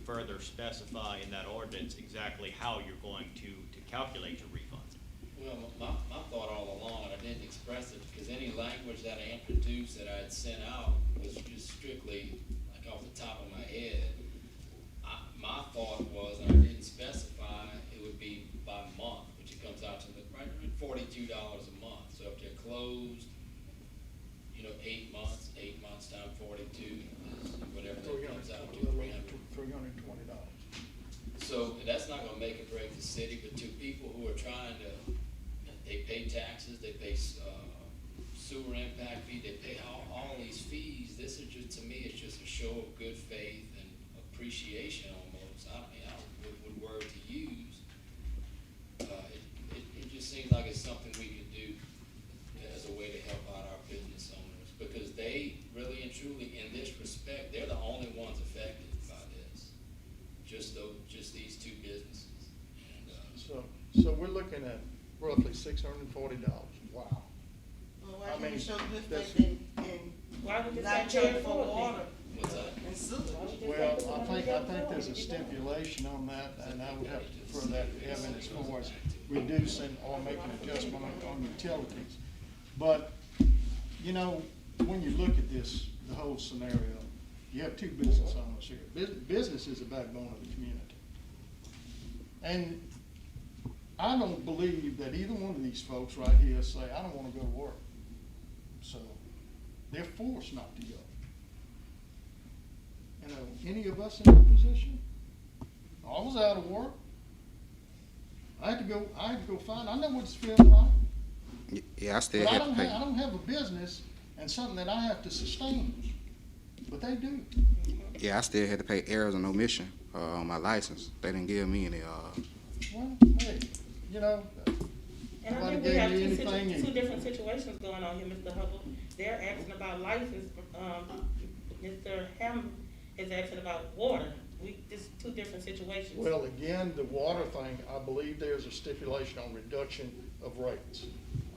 further specify in that ordinance exactly how you're going to calculate your refunds. Well, my thought all along, and I didn't express it, because any language that I introduced that I had sent out was just strictly, like off the top of my head. My thought was, and I didn't specify, it would be by month, which it comes out to right around $42 a month. So if they're closed, 8 months times 42 is whatever that comes out to, 300. $320. So that's not gonna make or break the city, but to people who are trying to, they pay taxes, they pay, sewer impact fee, they pay all these fees. This is just, to me, it's just a show of good faith and appreciation almost. I mean, what word to use. It just seems like it's something we could do as a way to help out our business owners, because they really and truly, in this respect, they're the only ones affected by this. Just these two businesses. And, So we're looking at roughly $640. Wow. Well, I why can't mean, you show good that's- faith Why would and this not not charge pay for for water what's that? and sewer? Well, I think there's a stipulation on that, and I would have to throw that to Evan as far as reducing or making adjustment on utilities. But, when you look at this, the whole scenario, you have two business owners here. Business is the backbone of the community. And I don't believe that either one of these folks right here say, I don't wanna go to work. So, they're forced not to go. Any of us in that position? I was out of work. I had to go find, I know what it's feeling like. Yeah, I still But I have to pay. don't have a business and something that I have to sustain, but they do. Yeah, I still had to pay errors and omission on my license. They didn't give me any. Well, hey, And I nobody think we gave have me two anything. different situations going on here, Mr. Hubble. They're asking about license, Mr. Hammond is asking about water. It's two different situations. Well, again, the water thing, I believe there's a stipulation on reduction of rates.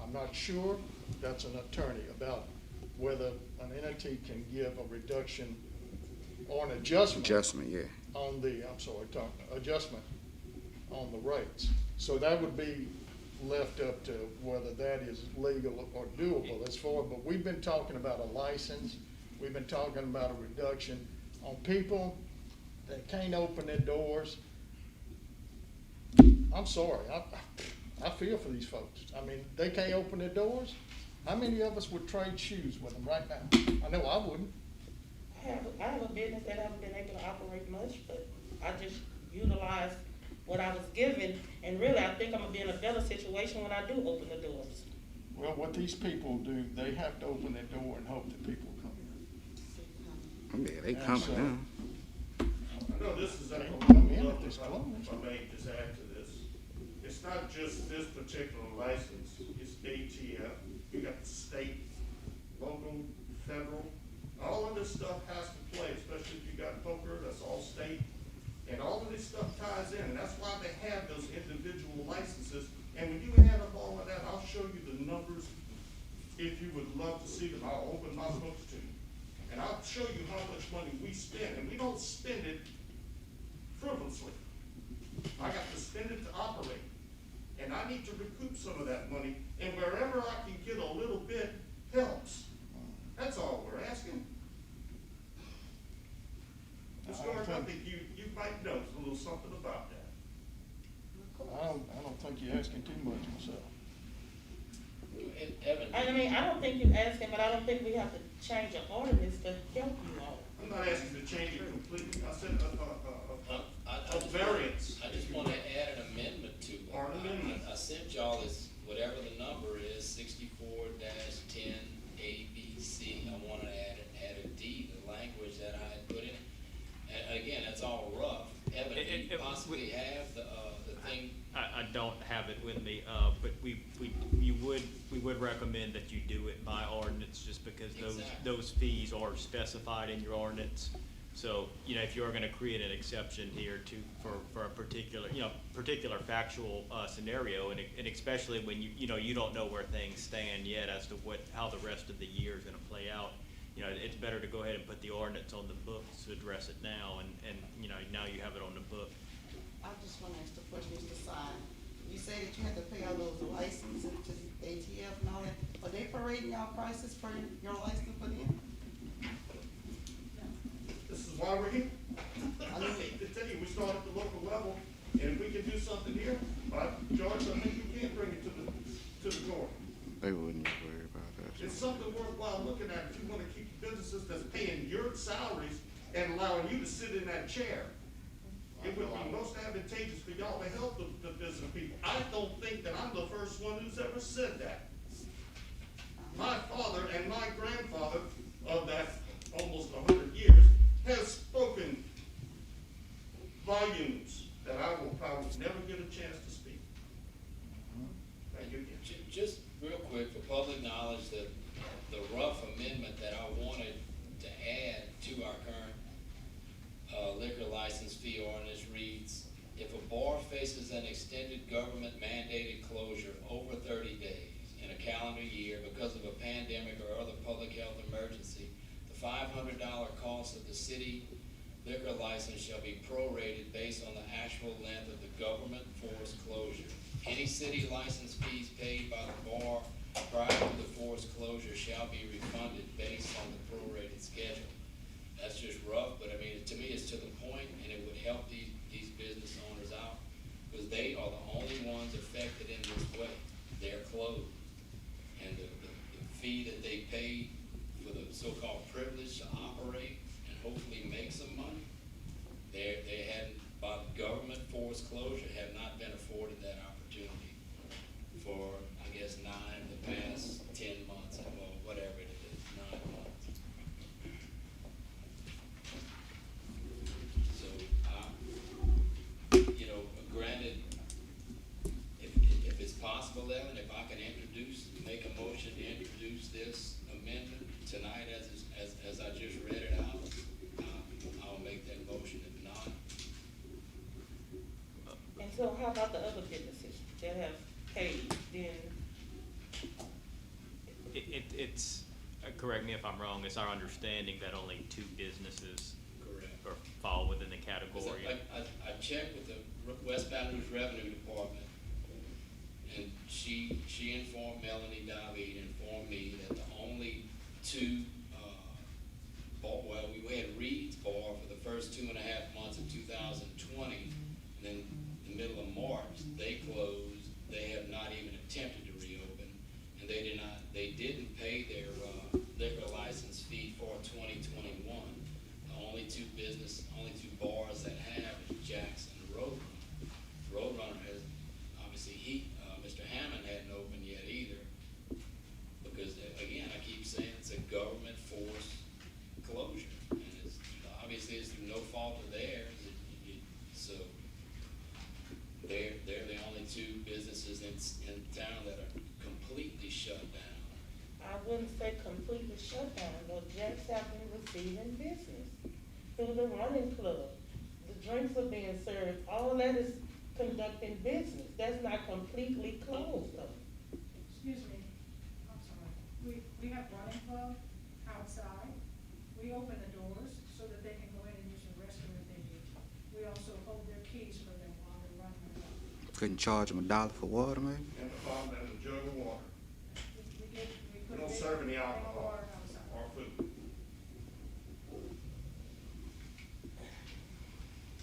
I'm not sure, that's an attorney, about whether an entity can give a reduction or an adjustment. Adjustment, yeah. On the, adjustment on the rates. So that would be left up to whether that is legal or doable as far, but we've been talking about a license, we've been talking about a reduction on people that can't open their doors. I'm sorry, I feel for these folks. I mean, they can't open their doors. How many of us would trade shoes with them right now? I know I wouldn't. I have a business that I haven't been able to operate much, but I just utilize what I was given, and really, I think I'm gonna be in a better situation when I do open the doors. Well, what these people do, they have to open their door and hope that people come in. Yeah, they And coming so- now. I know this is a They whole come in level, if it's if closed. I may just add to this. It's not just this particular license, it's ATF, you got the state, local, federal, all of this stuff has to play, especially if you got poker, that's all state. And all of this stuff ties in, and that's why they have those individual licenses. And when you add up all of that, I'll show you the numbers if you would love to see them. I'll open my books to you. And I'll show you how much money we spend, and we don't spend it frivolously. I got to spend it to operate. And I need to recoup some of that money, and wherever I can get a little bit helps. That's all we're asking. Mr. George, I think you might know a little something about that. I don't think you're asking too much myself. Evan, I mean, I don't think you're asking, but I don't think we have to change an ordinance to help you all. I'm not asking to change it completely. I said I a variance. I just want to add an amendment to it. Or an amendment. I sent y'all this, whatever the number is, 64-10 ABC. I want to add a D, the language that I had put in. And again, that's all rough. Evan, do you possibly have the I don't have it with me, but we would recommend that you do it by ordinance, just because those fees are specified in your ordinance. So, you know, if you're gonna create an exception here for a particular, particular factual, scenario, and especially when you don't know where things stand yet as to how the rest of the year is gonna play out, it's better to go ahead and put the ordinance on the books to address it now, and now you have it on the book. I just wanna ask the question, Mr. Sine. You say that you had to pay all those licenses to ATF and all that. Are they prorating y'all prices for your license for them? This is why we're here. I hate to tell you, we start at the local level, and if we can do something here, George, I think we can bring it to the door. They wouldn't worry about that. It's something worthwhile looking at if you wanna keep businesses that's paying your salaries and allowing you to sit in that chair. It would be most advantageous for y'all to help the business people. I don't think that I'm the first one who's ever said that. My father and my grandfather of that almost 100 years has spoken volumes that I will probably never get a chance to speak. Thank you. Just real quick, for public knowledge, the rough amendment that I wanted to add to our current liquor license fee ordinance reads, if a bar faces an extended government mandated closure over 30 days in a calendar year because of a pandemic or other public health emergency, the $500 cost of the city liquor license shall be prorated based on the actual length of the government forced closure. Any city license fees paid by the bar prior to the forced closure shall be refunded based on the prorated schedule. That's just rough, but I mean, to me, it's to the point, and it would help these business owners out, because they are the only ones affected in this way. They're closed. And the fee that they pay for the so-called privilege to operate and hopefully make some money, they hadn't, by government forced closure, have not been afforded that opportunity for, I guess, the past 10 months, or whatever it is, 9 months. So, granted, if it's possible, Ellen, if I can make a motion to introduce this amendment tonight as I just read it out, I'll make that motion. If not. And so how about the other businesses that have paid, then? It's, correct me if I'm wrong, it's our understanding that only 2 businesses fall within the category. I checked with the West Baton Rouge Revenue Department, and she informed Melanie David, informed me that the only 2, we had Reed's Bar for the first 2.5 months of 2020, and then the middle of March, they closed. They have not even attempted to reopen, and they didn't pay their liquor license fee for 2021. The only 2 bars that have is Jackson and Roadrunner. Roadrunner has, obviously, Mr. Hammond hadn't opened yet either, because, again, I keep saying it's a government forced closure, and obviously it's through no fault of theirs. So they're the only 2 businesses in town that are completely shut down. I wouldn't say completely shut down, though. Jack's have been receiving business through the running club. The drinks are being served. All that is conducting business. That's not completely closed, though. Excuse me, I'm sorry. We have running club outside. We open the doors so that they can go in and use the restroom if they need to. We also hold their keys for them while they're running the club. Couldn't charge them $1 for water, maybe? And the bottom and a jug of water. We don't serve any alcohol outside. or food.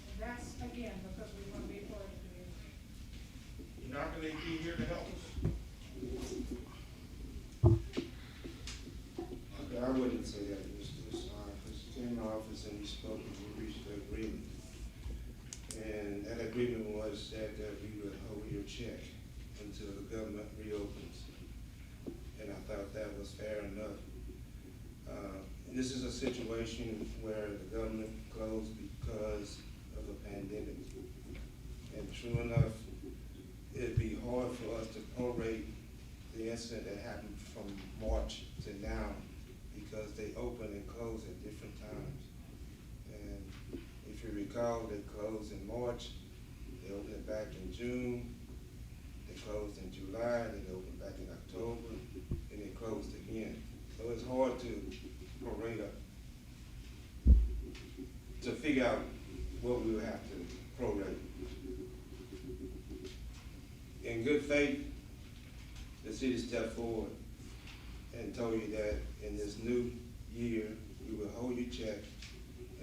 And that's, again, because we want to be part of the community. You're not gonna be here to help us. Okay, I wouldn't say that, Mr. Sine, because you came in office and we spoke and we reached an agreement. And that agreement was that we would hold your check until the government reopens. And I thought that was fair enough. This is a situation where the government closed because of a pandemic. And true enough, it'd be hard for us to prorate the incident that happened from March to now, because they open and close at different times. And if you recall, they closed in March, they opened it back in June, they closed in July, then they opened back in October, and they closed again. So it's hard to prorate up, to figure out what we would have to prorate. In good faith, the city stepped forward and told you that in this new year, we will hold your check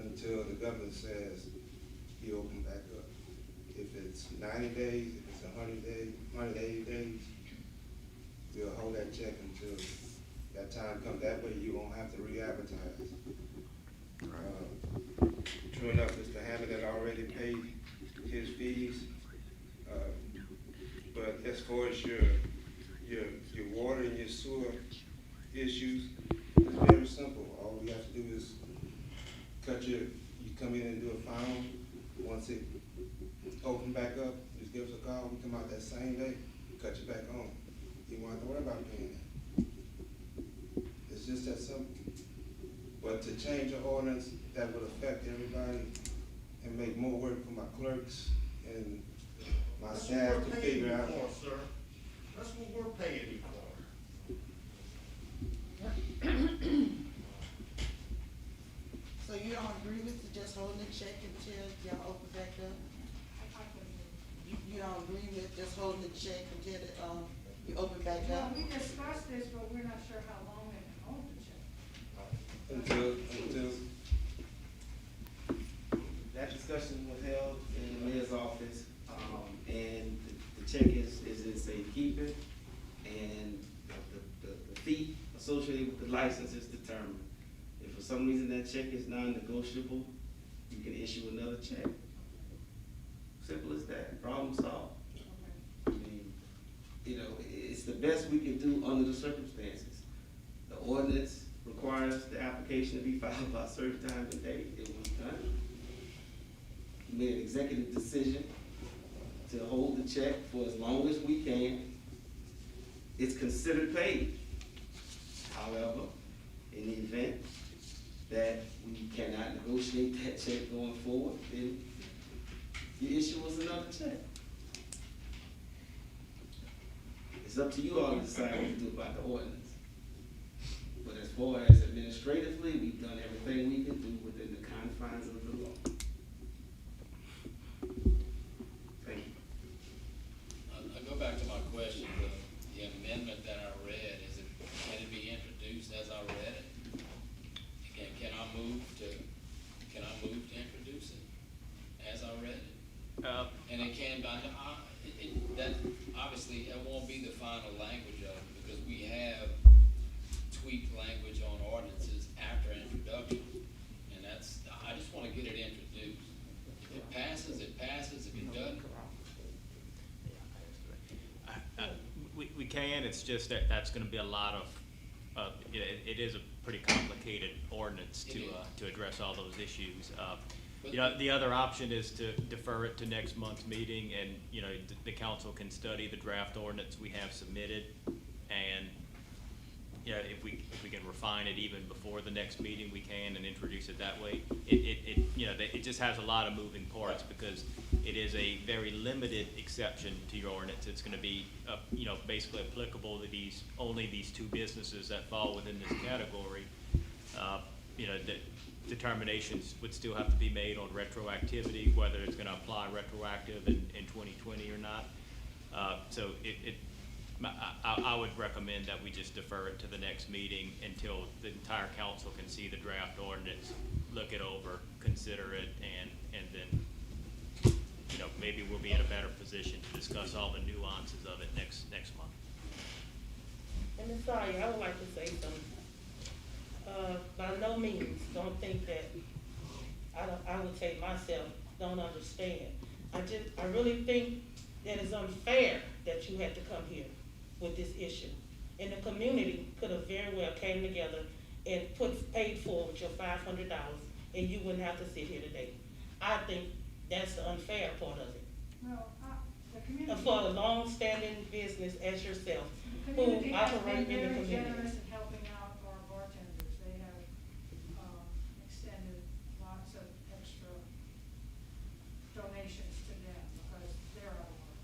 until the governor says you open back up. If it's 90 days, if it's 100 days, 180 days, we'll hold that check until that time comes. That way you won't have to re-advertise. True enough, Mr. Hammond had already paid his fees. But as far as your water and your sewer issues, it's very simple. All we have to do is you come in and do a final. Once it open back up, just give us a call. We come out that same day, cut you back on. You won't have to worry about paying that. It's just that simple. But to change an ordinance that would affect everybody and make more work for my clerks and my staff to figure out. Sir, that's what we're paying you for. So you don't agree with just holding the check until y'all open back up? You don't agree with just holding the check until you open back Well, up? we discussed this, but we're not sure how long they can hold the check. Until That discussion was held in the mayor's office, and the check is in safekeeping, and the fee associated with the license is determined. If for some reason that check is non-negotiable, you can issue another check. Simple as that, problem solved. I mean, it's the best we can do under the circumstances. The ordinance requires the application to be filed by a certain time and date. It was done. We made an executive decision to hold the check for as long as we can. It's considered paid. However, in the event that we cannot negotiate that check going forward, then you issue us another check. It's up to you all to decide what to do about the ordinance. But as far as administratively, we've done everything we can do within the confines of the law. Thank you. I go back to my question, the amendment that I read, can it be introduced as I read it? Can I move to introduce it as I read it? And it can, that, obviously, it won't be the final language of it, because we have tweaked language on ordinances after introduction, and I just wanna get it introduced. If it passes, it passes, if it doesn't, We can, it's just that that's gonna be a lot of, it is a pretty complicated ordinance to address all those issues. The other option is to defer it to next month's meeting, and, the council can study the draft ordinance we have submitted, and, if we can refine it even before the next meeting, we can, and introduce it that way. It just has a lot of moving parts, because it is a very limited exception to your ordinance. It's gonna be, basically applicable to only these two businesses that fall within this category. The determinations would still have to be made on retroactivity, whether it's gonna apply retroactive in 2020 or not. So I would recommend that we just defer it to the next meeting until the entire council can see the draft ordinance, look it over, consider it, and then, maybe we'll be in a better position to discuss all the nuances of it next month. And Ms. Sawyer, I would like to say something. By no means, don't think that, I would say myself, don't understand. I really think that it's unfair that you had to come here with this issue. And the community could have very well came together and paid forward your $500, and you wouldn't have to sit here today. I think that's the unfair part of it. Well, community. for a long-standing business as yourself, The who community has operate been in the very community. generous in helping out our bartenders. They have, extended lots of extra donations to them because they're out of work.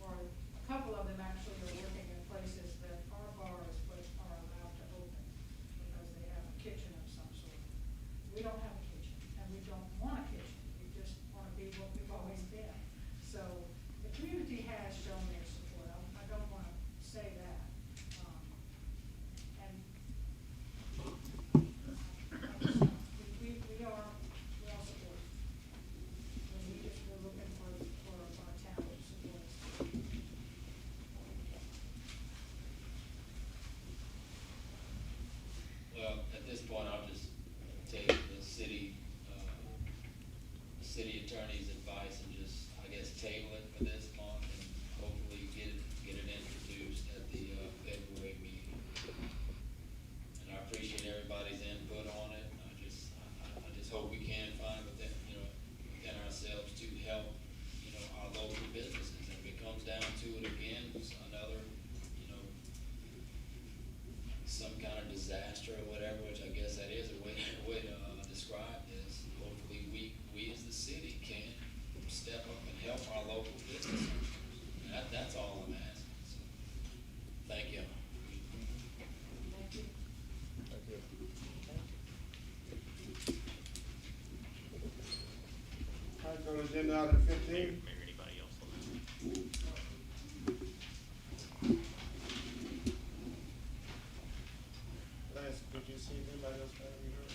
Or a couple of them actually are working in places that are bars but are allowed to open because they have a kitchen of some sort. We don't have a kitchen, and we don't want a kitchen. We just want to be what we've always been. So the community has shown their support. I don't want to say that. And we are well supported. We're looking for our town to support us. Well, at this point, I'll just take the city attorney's advice and just, I guess, table it for this month and hopefully get it introduced at the, February meeting. And I appreciate everybody's input on it. I just hope we can find within ourselves to help, our local businesses. And if it comes down to it again, it's another, some kind of disaster or whatever, which I guess that is a way to describe this. Hopefully, we as the city can step up and help our local business owners. That's all I'm asking. So, thank you. Thank you. All right, go to agenda item 15. Maybe anybody else on that. Lance, could you see if anybody else have any heard?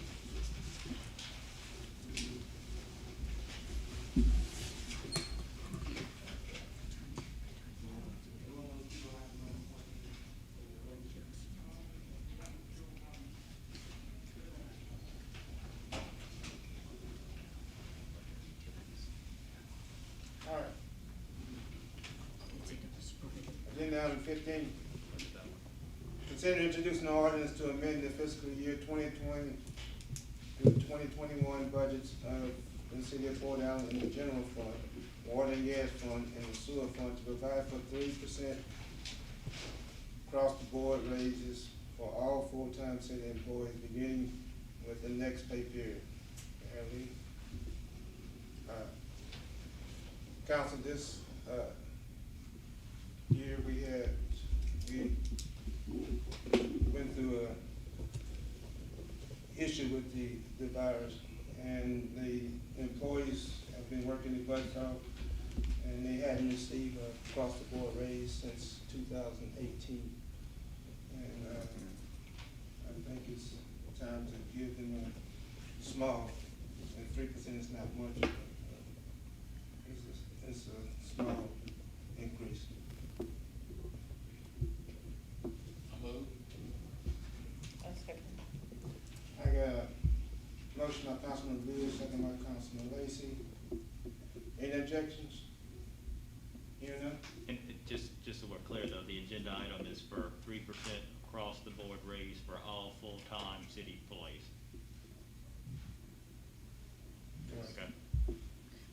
All right. Agenda item 15. Consider introducing an ordinance to amend the fiscal year 2020 through 2021 budgets of the city of Fort Allen in the general fund, water and gas fund, and the sewer fund to provide for 3% across-the-board raises for all full-time city employees beginning with the next pay period. Ellie? Council, this year we went through a issue with the virus, and the employees have been working their butts off, and they hadn't received a across-the-board raise since 2018. And I think it's time to give them a small, and 3% is not much. It's a small increase. I'll move. I'll second. I got a motion by Councilman Lewis, second by Councilman Lacy. Any objections? Hearing none? And just so we're clear though, the agenda item is for 3% across the board raise for all full-time city employees. Okay.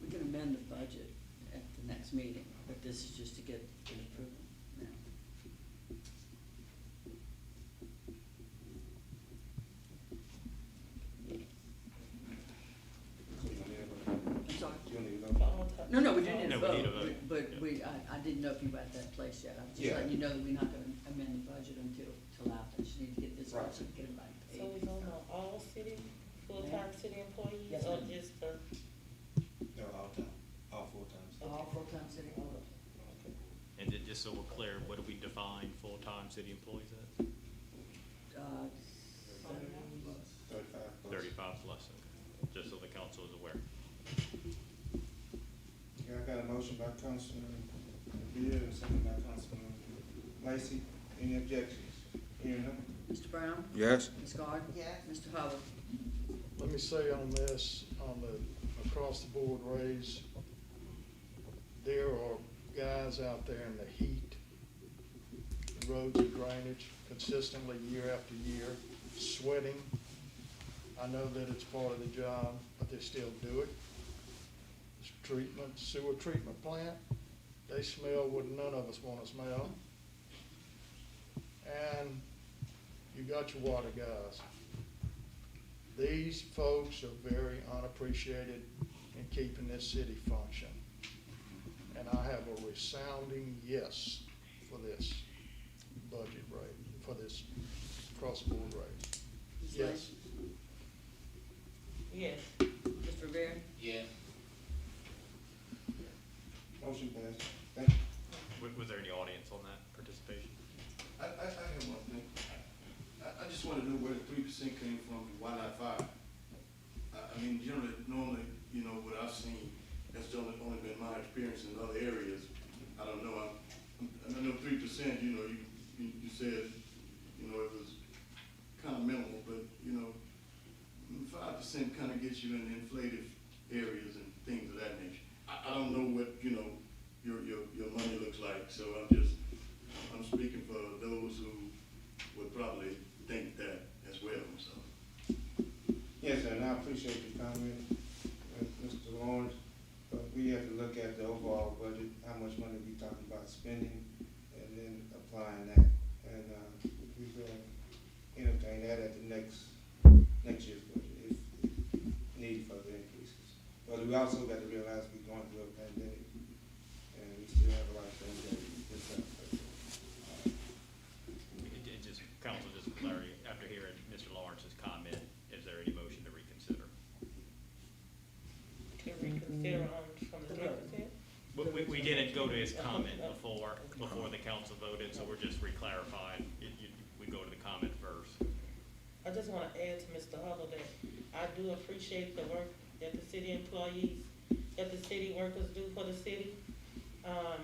We can amend the budget at the next meeting, but this is just to get an approval now. I'm sorry? You don't need to vote. No, we do need No, a we need a vote, vote. but Yeah. I didn't know if you were at that place yet. I'm just Yeah. letting you know that we're not gonna amend the budget until after. Just need to get this, Right. get everybody paid. So we don't know all city, full-time city employees, Yes, or ma'am. just the? No, all full-time. All full-time city, all of And just so we're clear, what do we define full-time city employees as? 35 plus. 35 plus, okay. Just so the council is aware. Yeah, I got a motion by Councilman Beard and second by Councilman Lacy. Any objections? Hearing none? Mr. Brown? Yes. Ms. Gard? Yes. Mr. Hubble? Let me say on this, on the across-the-board raise, there are guys out there in the heat, roads and drainage, consistently year after year, sweating. I know that it's part of the job, but they still do it. This sewer treatment plant, They smell what none of us want to smell. And you got your water guys. These folks are very unappreciated in keeping this city function. And I have a resounding yes for this budget rate, for this cross-board rate. Yes. Yes. Mr. Rivera? Yeah. Motion passed. Thank you. Was there any audience on that participation? I have one thing. I just want to know where the 3% came from, and why not 5? I mean, generally, normally, you know, what I've seen, that's only been my experience in other areas. I don't know, I know 3%, you know, you said, you know, it was kind of minimal, but, you know, 5% kind of gets you in inflated areas and things of that nature. I don't know what, you know, your money looks like, so I'm speaking for those who would probably think that as well, so. Yes, sir, and I appreciate your comment, Mr. Lawrence. But we have to look at the overall budget, how much money we talking about spending, and then applying that. And we will entertain that at the next year's budget if need further increases. But we also got to realize we're going through a pandemic, and we still have a lot of things that we just It just, council, just for clarity, after hearing Mr. Lawrence's comment, is there any motion to reconsider? To reconsider on from the 3%? We didn't go to his comment before the council voted, so we're just re-clarifying. We go to the comment first. I just want to add to Mr. Hubble that I do appreciate the work that the city employees, that the city workers do for the city. I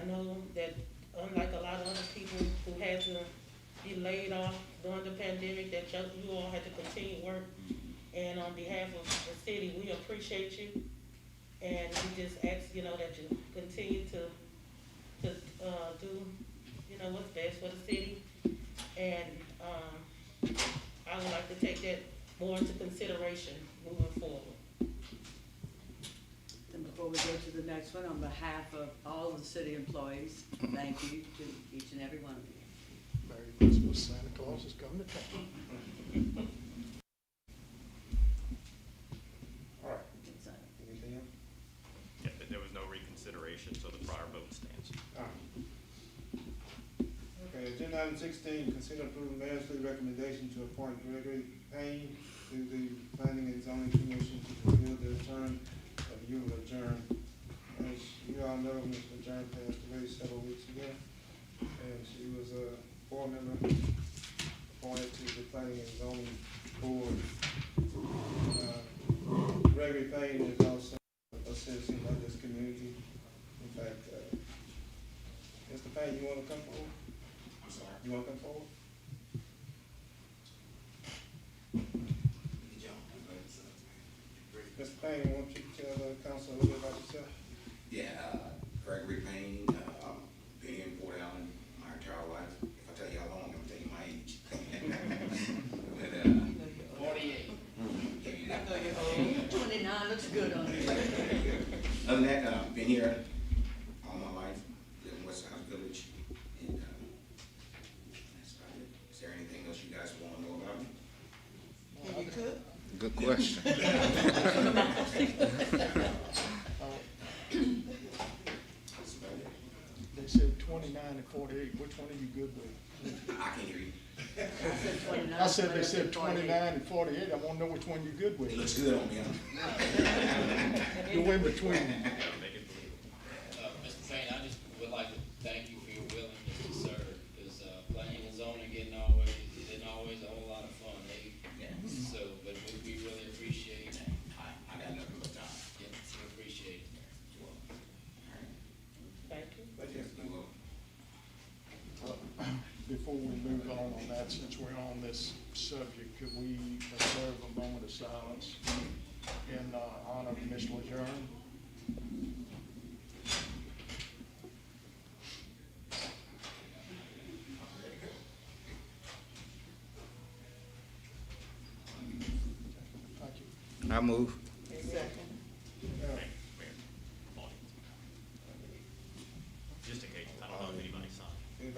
know that unlike a lot of other people who had to be laid off during the pandemic, that you all had to continue work. And on behalf of the city, we appreciate you. And we just ask, you know, that you continue to do, you know, what's best for the city. And I would like to take that more into consideration moving forward. And before we go to the next one, on behalf of all of the city employees, thank you to each and every one of you. Merry Christmas, Santa Claus is coming to town. All right. Anything else? Yeah, there was no reconsideration, so the prior vote stands. All right. Okay, agenda item 16, consider approving mayor's recommendation to appoint Gregory Payne to the Planning and Zoning Commission to fulfill the term of Eula Adjourn. As you all know, Ms. Adjourn passed away several weeks ago, and she was a board member appointed to the Planning and Zoning Board. Gregory Payne is also a citizen of this community. In fact, Mr. Payne, you want to come forward? I'm sorry. You want to come forward? Mr. Payne, why don't you tell the council a little bit about yourself? Yeah, Gregory Payne, been here in Port Allen my entire life. If I tell you how long, I'm telling you my age. But, 48. Yeah. 29 looks good on you. Other than that, been here all my life, live in West House Village, and that's about it. Is there anything else you guys want to know about me? If you could. Good question. That's about it. They said 29 and 48, which one are you good with? I can hear you. I said they said 29 and 48, I want to know which one you're good with. It looks good on me, huh? Go in between. Mr. Payne, I just would like to thank you for your willingness to serve, because planning and zoning isn't always a whole lot of fun, eh? So, but we really appreciate it. I got nothing but time. Yeah, we appreciate it. Thank you. You will. Before we move on that, since we're on this subject, could we observe a moment of silence in honor of Ms. Lejeune? Thank you. I move. Second.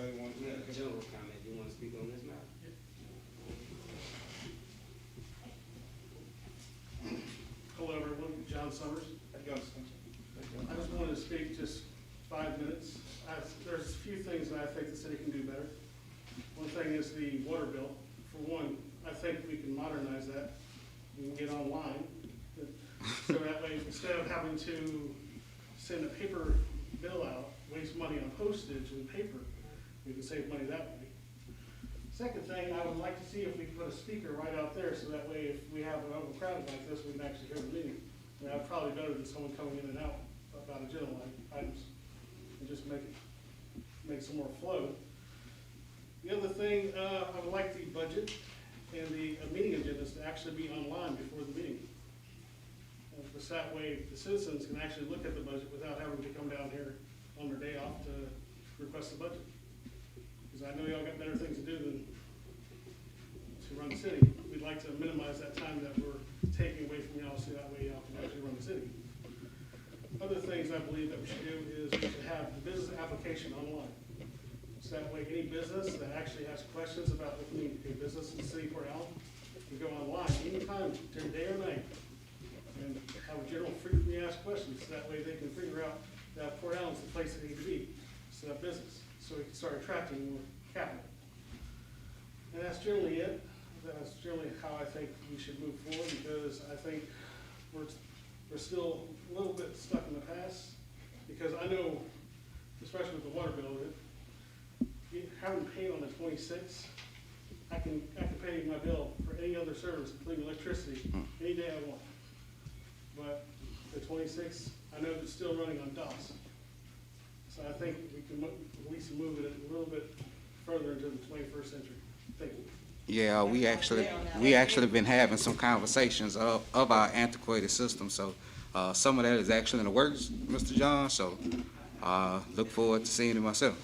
anybody want to? We have a general comment. You want to speak on this matter? Hello, everyone. John Summers. I just wanted to speak just 5 minutes. There's a few things that I think the city can do better. One thing is the water bill. For one, I think we can modernize that. We can get online. So that way, instead of having to send a paper bill out, waste money on postage and paper, we can save money that way. Second thing, I would like to see if we can put a speaker right out there, so that way if we have an overcrowded like this, we can actually hear the meeting. I mean, I'd probably better than someone coming in and out about agenda items, and just make some more flow. The other thing, I would like the budget and the meeting agendas to actually be online before the meeting. Because that way, the citizens can actually look at the budget without having to come down here on their day off to request the budget. Because I know y'all got better things to do than to run the city. We'd like to minimize that time that we're taking away from y'all, so that way y'all can actually run the city. Other things I believe that we should do is we should have the business application online. So that way, any business that actually has questions about opening a business in the city of Port Allen can go online anytime, during day or night, and have a general frequently asked questions. So that way they can figure out that Port Allen's the place they need to be, so that business, so we can start attracting more capital. And that's generally it. That's generally how I think we should move forward, because I think we're still a little bit stuck in the past. Because I know, especially with the water bill, that having paid on the 26th, I can pay my bill for any other service, including electricity, any day I want. But the 26th, I know it's still running on DOS. So I think we can at least move it a little bit further into the 21st century. Thank you. Yeah, we actually been having some conversations of our antiquated system, so some of that is actually in the works, Mr. John, so look forward to seeing it myself.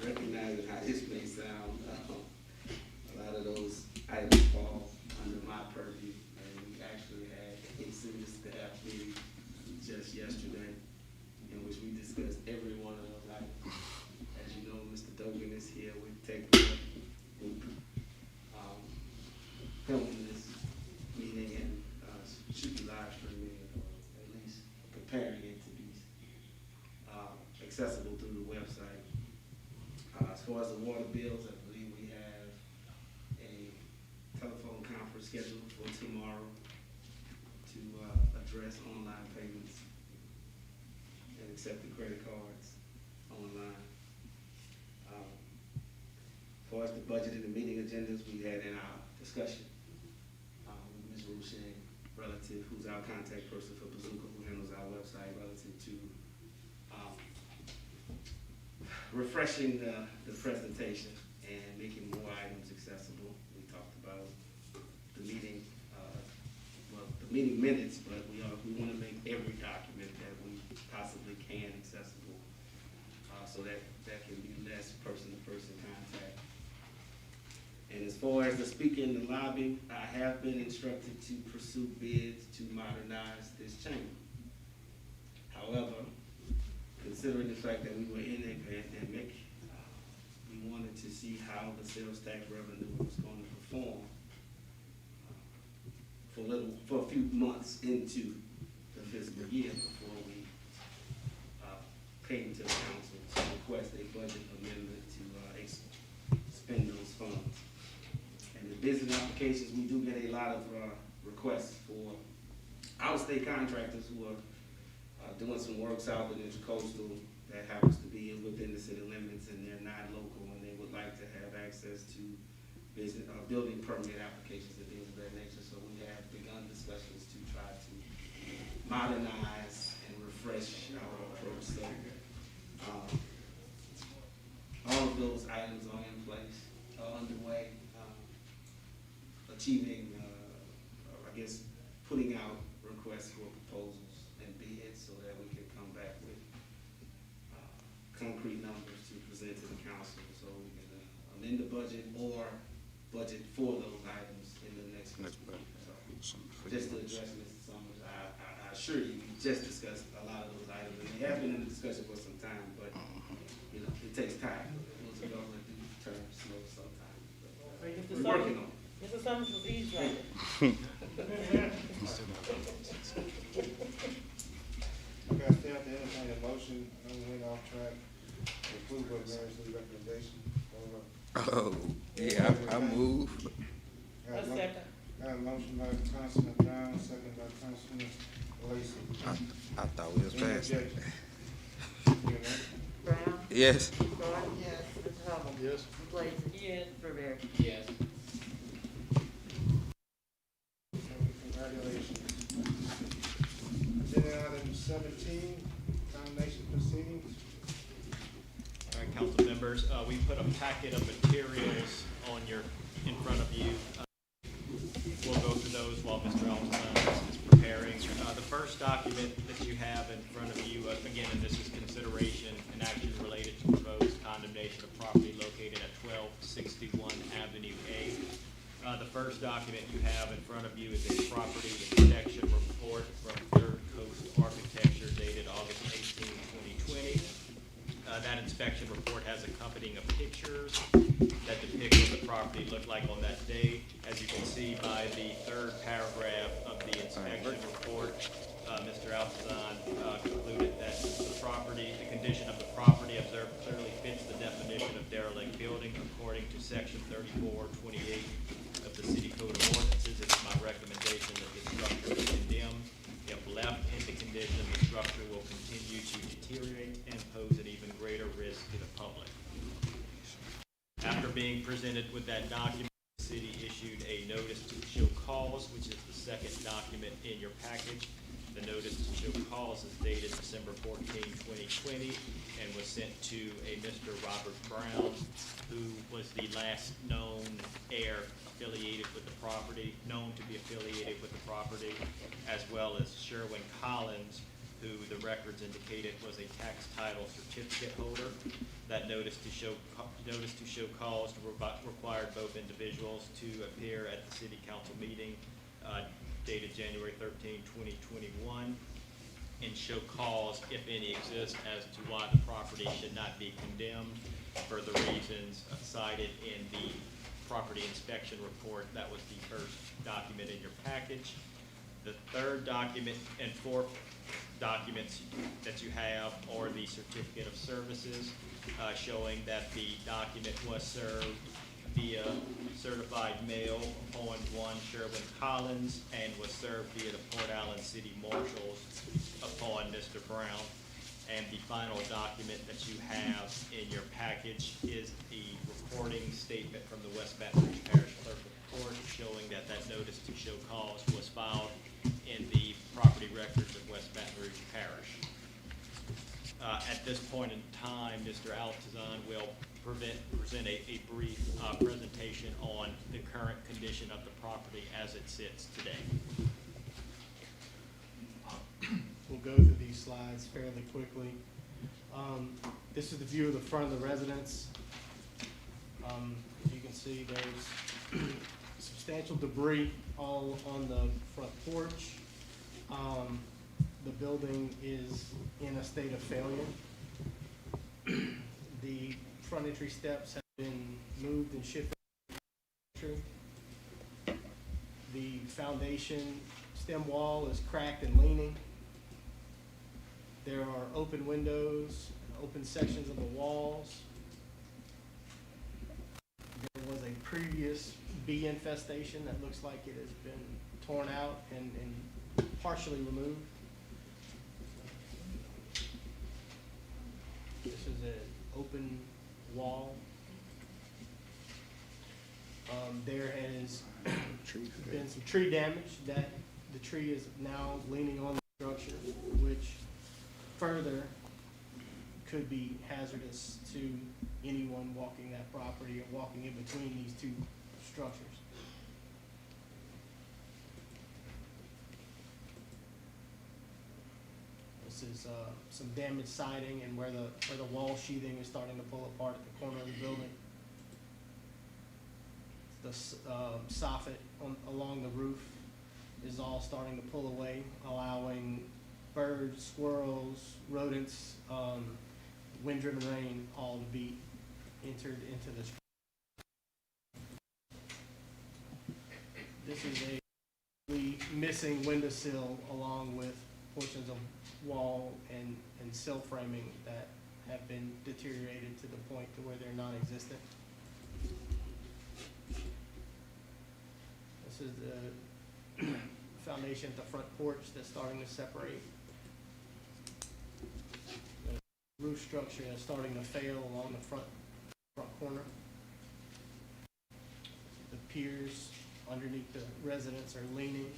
Recognizing how this may sound, a lot of those items fall under my purview, and we actually had a city staff meeting just yesterday in which we discussed every one of those items. As you know, Mr. Dogan is here with Technical Group, filming this meeting and should be live streaming, or at least preparing it to be accessible through the website. As far as the water bills, I believe we have a telephone conference scheduled for tomorrow to address online payments and accept the credit cards online. As far as the budget and the meeting agendas, we had in our discussion with Ms. Rushin, relative, who's our contact person for Bazooka, who handles our website, relative to refreshing the presentation and making more items accessible. We talked about the meeting, the meeting minutes, but we want to make every document that we possibly can accessible, so that can be less person-to-person contact. And as far as the speaker in the lobby, I have been instructed to pursue bids to modernize this chamber. However, considering the fact that we were in a pandemic, we wanted to see how the sales tax revenue was going to perform for a few months into the fiscal year before we came to the council to request a budget amendment to spend those funds. And the business applications, we do get a lot of requests for out-of-state contractors who are doing some work south of the Intracoastal that happens to be within the city limits, and they're not local, and they would like to have access to business, building permit applications and things of that nature. So we have begun discussions to try to modernize and refresh our approach. So all of those items are in place, underway, achieving, I guess, putting out requests for proposals and bids so that we can come back with concrete numbers to present to the council, so we can amend the budget or budget for those items in the next fiscal year. So, just to address Mr. Summers, I assure you, we just discussed a lot of those items, and they have been in the discussion for some time, but you know, it takes time. Once a government do turn slow sometimes. Mr. We're working on it. Mr. Summers was eavesdropping. Okay, I still have to entertain a motion, I went off track, to approve of Mayor's recommendation. Oh, yeah, I move. A second. Got a motion by Councilman Brown, second by Councilman Lacy. I thought we was Any past it. objection? Brown? Yes. Gordon? Yes. Mr. Hubble? Yes. Lacy? Yes. Rivera? Yes. Congratulations. Agenda item 17, condemnation proceedings. All right, council members, we put a packet of materials in front of you. We'll go through those while Mr. Altman is preparing. The first document that you have in front of you, again, and this is consideration and action related to proposed condemnation of property located at 1261 Avenue A. The first document you have in front of you is a property inspection report from Third Coast Architecture dated August 18, 2020. That inspection report has accompanying pictures that depict what the property looked like on that day. As you can see by the third paragraph of the inspection report, Mr. Altazan concluded that the condition of the property observed clearly fits the definition of derelict building according to section 3428 of the City Code of Ordinances. It is my recommendation that this structure be condemned. If left in the condition, the structure will continue to deteriorate and pose an even greater risk to the public. After being presented with that document, the city issued a notice to show cause, which is the second document in your package. The notice to show cause is dated December 14, 2020, and was sent to a Mr. Robert Brown, who was the last known heir affiliated with the property, known to be affiliated with the property, as well as Sherwin Collins, who the records indicated was a tax title certificate holder. That notice to show cause required both individuals to appear at the city council meeting dated January 13, 2021, and show cause, if any, exists as to why the property should not be condemned for the reasons cited in the property inspection report. That was the first document in your package. The third document and fourth documents that you have are the certificate of services, showing that the document was served via certified mail upon one Sherwin Collins and was served via the Port Allen City Marshals upon Mr. Brown. And the final document that you have in your package is the recording statement from the West Baton Rouge Parish Clerk of Court showing that that notice to show cause was filed in the property records of West Baton Rouge Parish. At this point in time, Mr. Altazan will present a brief presentation on the current condition of the property as it sits today. We'll go through these slides fairly quickly. This is the view of the front of the residence. As you can see, there's substantial debris all on the front porch. The building is in a state of failure. The front entry steps have been moved and shifted. The foundation stem wall is cracked and leaning. There are open windows, open sections of the walls. There was a previous bee infestation that looks like it has been torn out and partially removed. This is an open wall. There has been some tree damage that the tree is now leaning on the structure, which further could be hazardous to anyone walking that property or walking in between these two structures. This is some damaged siding and where the wall sheathing is starting to pull apart at the corner of the building. The soffit along the roof is all starting to pull away, allowing birds, squirrels, rodents, wind driven rain, all to be entered into this. This is a missing windowsill along with portions of wall and sill framing that have been deteriorated to the point to where they're non-existent. This is the foundation at the front porch that's starting to separate. The roof structure is starting to fail along the front corner. The piers underneath the residence are leaning.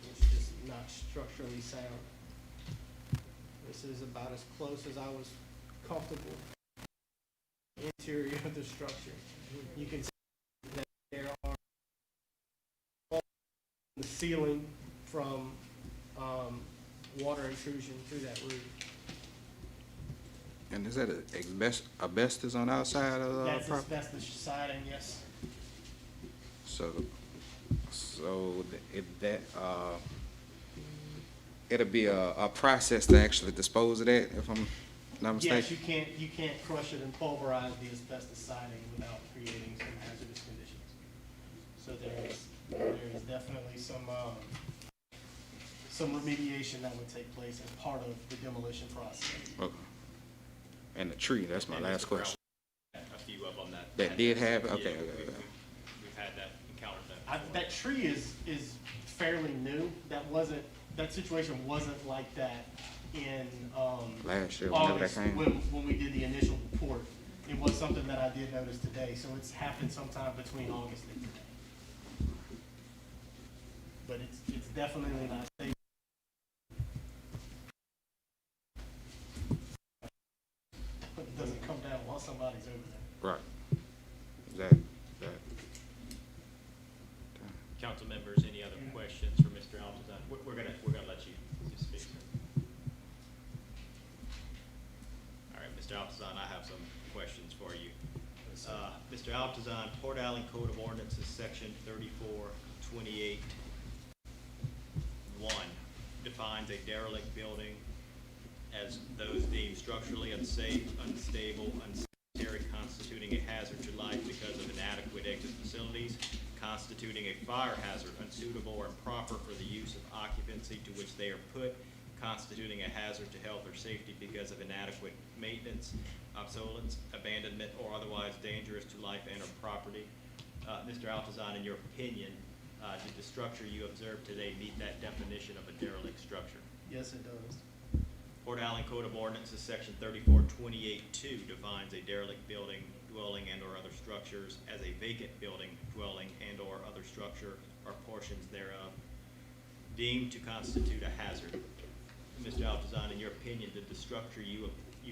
It's just not structurally sound. This is about as close as I was comfortable. Interior of the structure. You can see that there are holes in the ceiling from water intrusion through that roof. And is that asbestos on the outside of the That's property? asbestos siding, yes. So it'll be a process to actually dispose of that, if I'm not mistaken? Yes, you can't crush it and pulverize the asbestos siding without creating some hazardous conditions. So there is definitely some remediation that would take place as part of the demolition process. Okay. And the tree, that's my And last Mr. Brown, question. A few of them that. That did have, Yeah, okay. We've had that, encountered that. That tree is fairly new. That situation wasn't like that in Last year, whenever that August, came. when we did the initial report. It was something that I did notice today, so it's happened sometime between August and today. But it's definitely not safe. It doesn't come down while somebody's over there. Right. That. Council members, any other questions for Mr. Altazan? We're gonna let you speak, sir. All right, Mr. Altazan, I have some questions for you. Mr. Altazan, Port Allen Code of Ordinances, section 3428-1 defines a derelict building as those deemed structurally unsafe, unstable, unsanitary, constituting a hazard to life because of inadequate exit facilities, constituting a fire hazard unsuitable or improper for the use of occupancy to which they are put, constituting a hazard to health or safety because of inadequate maintenance, obsolescence, abandonment, or otherwise dangerous to life and or property. Mr. Altazan, in your opinion, did the structure you observed today meet that definition of a derelict structure? Yes, it does. Port Allen Code of Ordinances, section 3428-2 defines a derelict building, dwelling, and or other structures as a vacant building, dwelling, and or other structure or portions thereof deemed to constitute a hazard. Mr. Altazan, in your opinion, did the structure you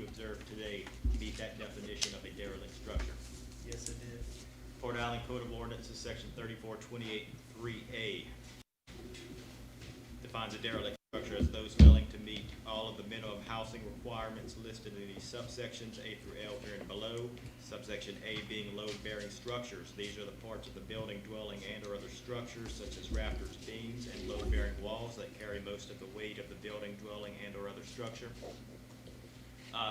observed today meet that definition of a derelict structure? Yes, it did. Port Allen Code of Ordinances, section 3428-3A defines a derelict structure as those failing to meet all of the minimum housing requirements listed in these subsections A through L here and below. Subsection A being load-bearing structures. These are the parts of the building, dwelling, and or other structures such as rafters, beams, and load-bearing walls that carry most of the weight of the building, dwelling, and or other structure.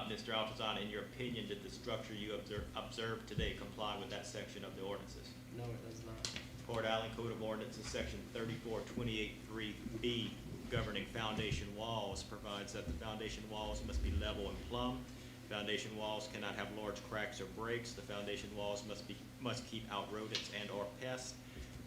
Mr. Altazan, in your opinion, did the structure you observed today comply with that section of the ordinances? No, it does not. Port Allen Code of Ordinances, section 3428-3B, governing foundation walls, provides that the foundation walls must be level and plumb. Foundation walls cannot have large cracks or breaks. The foundation walls must keep out rodents and or pests.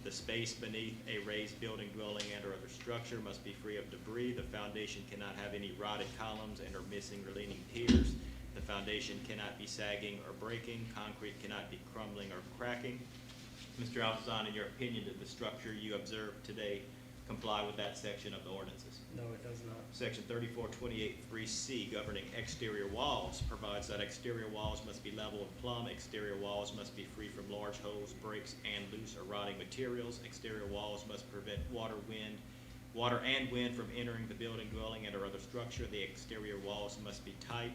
The space beneath a raised building, dwelling, and or other structure must be free of debris. The foundation cannot have any rotted columns and or missing or leaning piers. The foundation cannot be sagging or breaking. Concrete cannot be crumbling or cracking. Mr. Altazan, in your opinion, did the structure you observed today comply with that section of the ordinances? No, it does not. Section 3428-3C, governing exterior walls, provides that exterior walls must be level and plumb. Exterior walls must be free from large holes, breaks, and loose or rotting materials. Exterior walls must prevent water and wind from entering the building, dwelling, and or other structure. The exterior walls must be tight.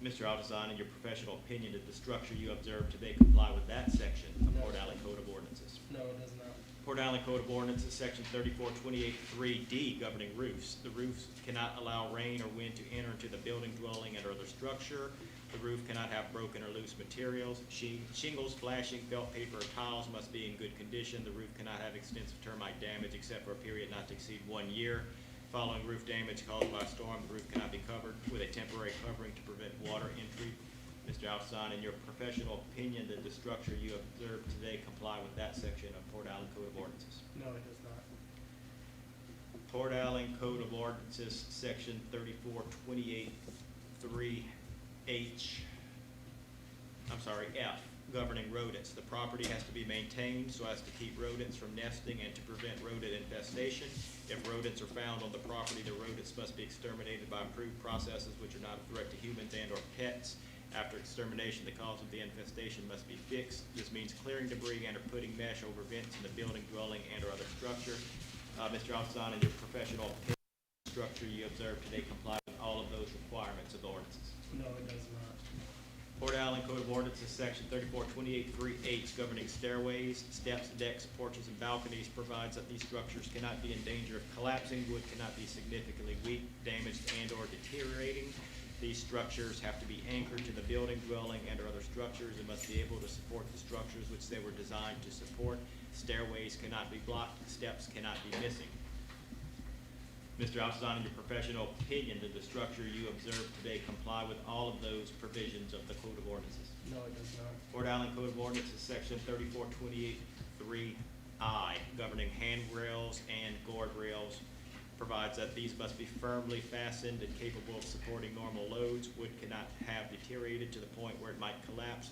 Mr. Altazan, in your professional opinion, did the structure you observed today comply with that section of Port Allen Code of Ordinances? No, it does not. Port Port Allen Code of Ordinances, Section 3428-3D, governing roofs. The roofs cannot allow rain or wind to enter into the building, dwelling, and other structure. The roof cannot have broken or loose materials. Shingles, flashing, felt paper, or tiles must be in good condition. The roof cannot have extensive termite damage except for a period not to exceed 1 year. Following roof damage caused by a storm, the roof cannot be covered with a temporary covering to prevent water entry. Mr. Alstine, in your professional opinion, did the structure you observed today comply with that section of Port Allen Code of Ordinances? No, it does not. Port Allen Code of Ordinances, Section 34283H, F, governing rodents. The property has to be maintained so as to keep rodents from nesting and to prevent rodent infestation. If rodents are found on the property, the rodents must be exterminated by approved processes which are not a threat to humans and or pets. After extermination, the cause of the infestation must be fixed. This means clearing debris and or putting mesh over vents in the building, dwelling, and or other structure. Mr. Alstine, in your professional opinion, the structure you observed today comply with all of those requirements of the ordinances? No, it does not. Port Allen Code of Ordinances, Section 34283H, governing stairways, steps, decks, porches, and balconies, provides that these structures cannot be in danger of collapsing. Wood cannot be significantly weak, damaged, and or deteriorating. These structures have to be anchored to the building, dwelling, and or other structures and must be able to support the structures which they were designed to support. Stairways cannot be blocked, steps cannot be missing. Mr. Alstine, in your professional opinion, did the structure you observed today comply with all of those provisions of the Code of Ordinances? No, it does not. Port Allen Code of Ordinances, Section 34283I, governing handrails and guardrails, provides that these must be firmly fastened and capable of supporting normal loads. Wood cannot have deteriorated to the point where it might collapse.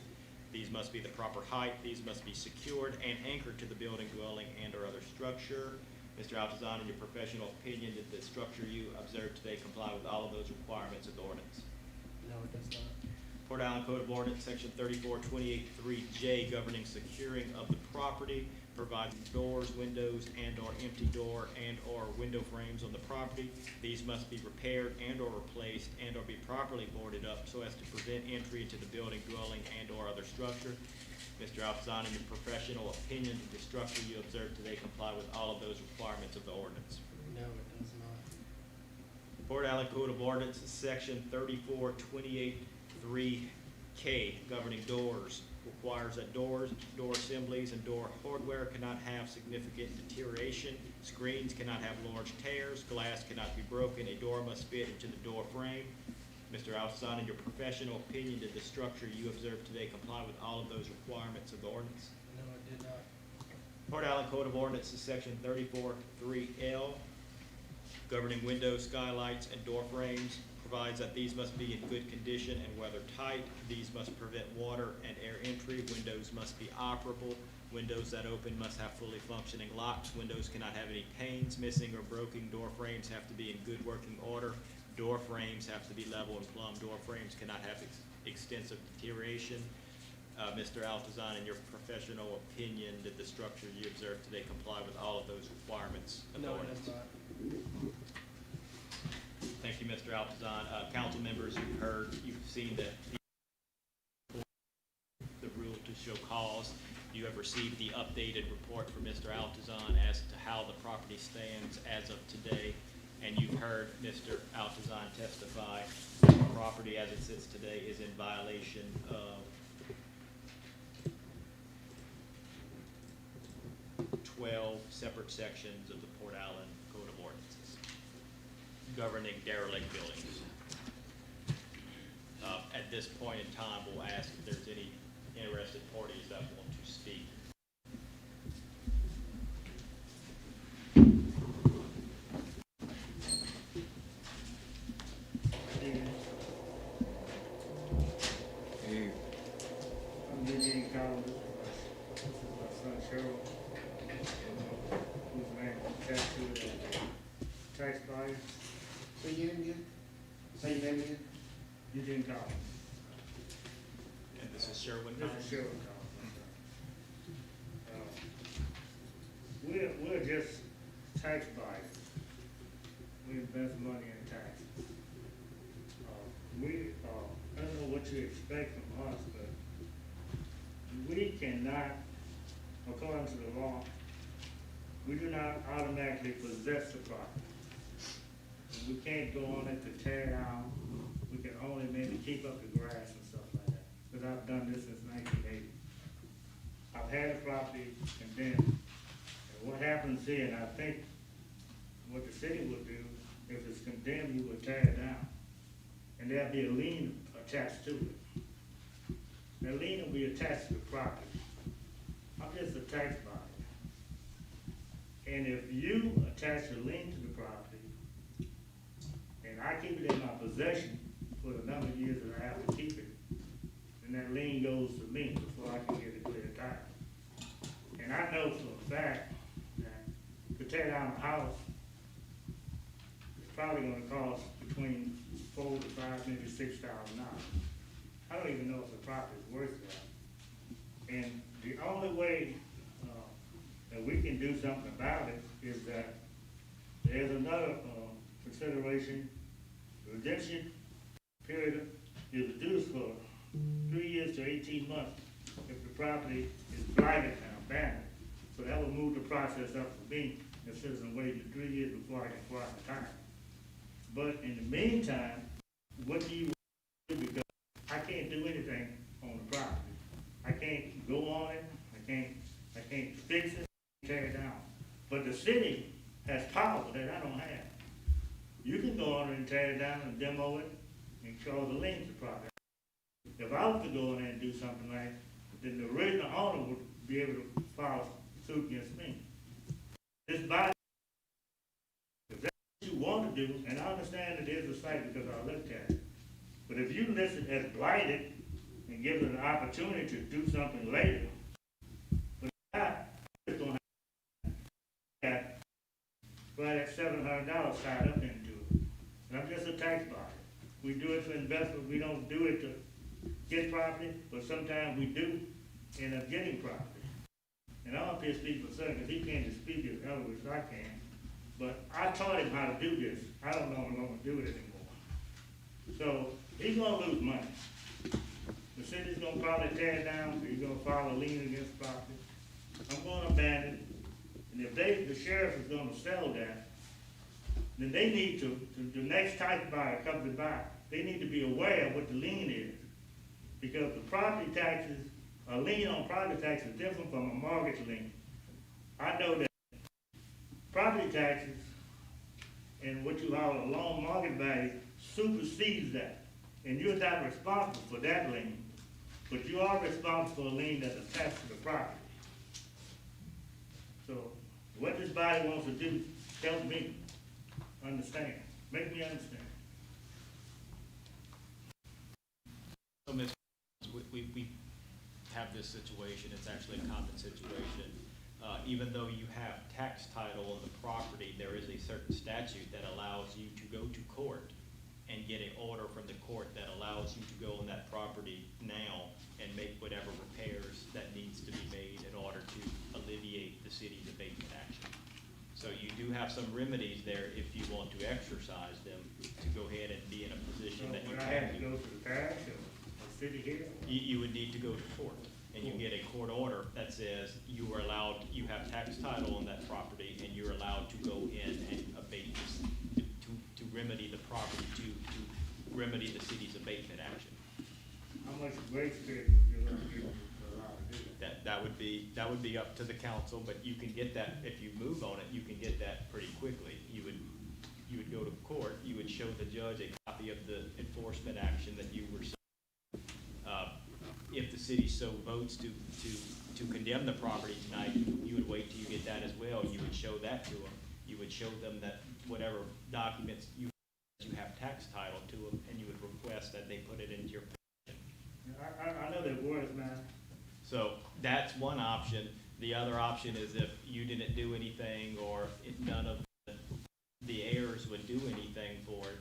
These must be the proper height. These must be secured and anchored to the building, dwelling, and or other structure. Mr. Alstine, in your professional opinion, did the structure you observed today comply with all of those requirements of the ordinance? No, it does not. Port Allen Code of Ordinance, Section 34283J, governing securing of the property, provides doors, windows, and or empty door and or window frames on the property. These must be repaired and or replaced and or be properly boarded up so as to prevent entry into the building, dwelling, and or other structure. Mr. Alstine, in your professional opinion, did the structure you observed today comply with all of those requirements of the ordinance? No, it does not. Port Allen Code of Ordinances, Section 34283K, governing doors, requires that doors, door assemblies, and door hardware cannot have significant deterioration. Screens cannot have large tears. Glass cannot be broken. A door must fit into the door frame. Mr. Alstine, in your professional opinion, did the structure you observed today comply with all of those requirements of the ordinance? No, it did not. Port Allen Code of Ordinances, Section 343L, governing windows, skylights, and door frames, provides that these must be in good condition and weather tight. These must prevent water and air entry. Windows must be operable. Windows that open must have fully functioning locks. Windows cannot have any panes missing or broken. Door frames have to be in good working order. Door frames have to be level and plumb. Door frames cannot have extensive deterioration. Mr. Alstine, in your professional opinion, did the structure you observed today comply with all of those requirements of the No, it ordinance? does not. Thank you, Mr. Alstine. Council members, you've seen the rule to show cause. You have received the updated report from Mr. Alstine as to how the property stands as of today. And you've heard Mr. Alstine testify that the property as it sits today is in violation of 12 separate sections of the Port Allen Code of Ordinances governing derelict buildings. At this point in time, we'll ask if there's any interested parties that want to speak. I'm Eugene Collins. This is my son Cheryl, whose name is attached to it as tax buyers. Say your name again? Say your name again? Eugene Collins. And this is Sherwin This Collins. is Sherwin Collins. We're just tax buyers. We invest money in taxes. I don't know what you expect from us, but we cannot, according to the law, we do not automatically possess the property. And we can't go on it to tear down, we can only maybe keep up the grass and stuff like that, because I've done this since 1980. I've had a property condemned, and what happens here, and I think what the city would do, if it's condemned, you would tear it down, and there'll be a lien attached to it. The lien will be attached to the property. I'm just a tax buyer. And if you attach a lien to the property, and I keep it in my possession for the number of years that I have to keep it, then that lien goes to me before I can get a clear title. And I know for a fact that to tear down a house, it's probably gonna cost between $4,000 to $5,000, maybe $6,000. I don't even know if the property is worth that. And the only way that we can do something about it is that there's another consideration. The redemption period is reduced for 3 years to 18 months if the property is blighted and abandoned. So that will move the process up for me instead of waiting 3 years before I can acquire the time. But in the meantime, what do you do? Because I can't do anything on the property. I can't go on it. I can't fix it, tear it down. But the city has power that I don't have. You can go on it and tear it down and demo it and cause a lien to the property. If I was to go in there and do something like, then the original owner would be able to file suit against me. This body, if that's what you want to do, and I understand it is a site because I looked at it, but if you list it as blighted and give it an opportunity to do something later, but that is going to have right at $700 tied up into it. And I'm just a tax buyer. We do it for investment. We don't do it to get property, but sometimes we do end up getting property. And I don't have to speak for certain because he can't just speak as eloquent as I can. But I taught him how to do this. I don't know if I'm going to do it anymore. So he's going to lose money. The city's going to probably tear it down. He's going to file a lien against the property. I'm going to abandon it. And if the sheriff is going to sell that, then they need to the next tax buyer comes to buy, they need to be aware of what the lien is. Because the property taxes, a lien on property tax is different from a mortgage lien. I know that property taxes and what you call a loan market value supersedes that. And you're not responsible for that lien, but you are responsible for a lien that's attached to the property. So what this body wants to do, help me understand, make me understand. So, Ms. We have this situation, it's actually a common situation. Even though you have tax title on the property, there is a certain statute that allows you to go to court and get an order from the court that allows you to go on that property now and make whatever repairs that needs to be made in order to alleviate the city's abatement action. So you do have some remedies there if you want to exercise them to go ahead and be in a position that you Would I can have to do. go to the parish or the city here? You would need to go to court, and you get a court order that says you are allowed, you have tax title on that property, and you're allowed to go in and abate this, to remedy the property, to remedy the city's abatement action. How much grace period would you allow people to allow to do that? That would be up to the council, but you can get that, if you move on it, you can get that pretty quickly. You would go to court, you would show the judge a copy of the enforcement action that you were if the city so votes to condemn the property tonight, you would wait till you get that as well. You would show that to them. You would show them that whatever documents you have tax title to them, and you would request that they put it into your possession. I know that words, man. So that's one option. The other option is if you didn't do anything, or if none of the heirs would do anything for it.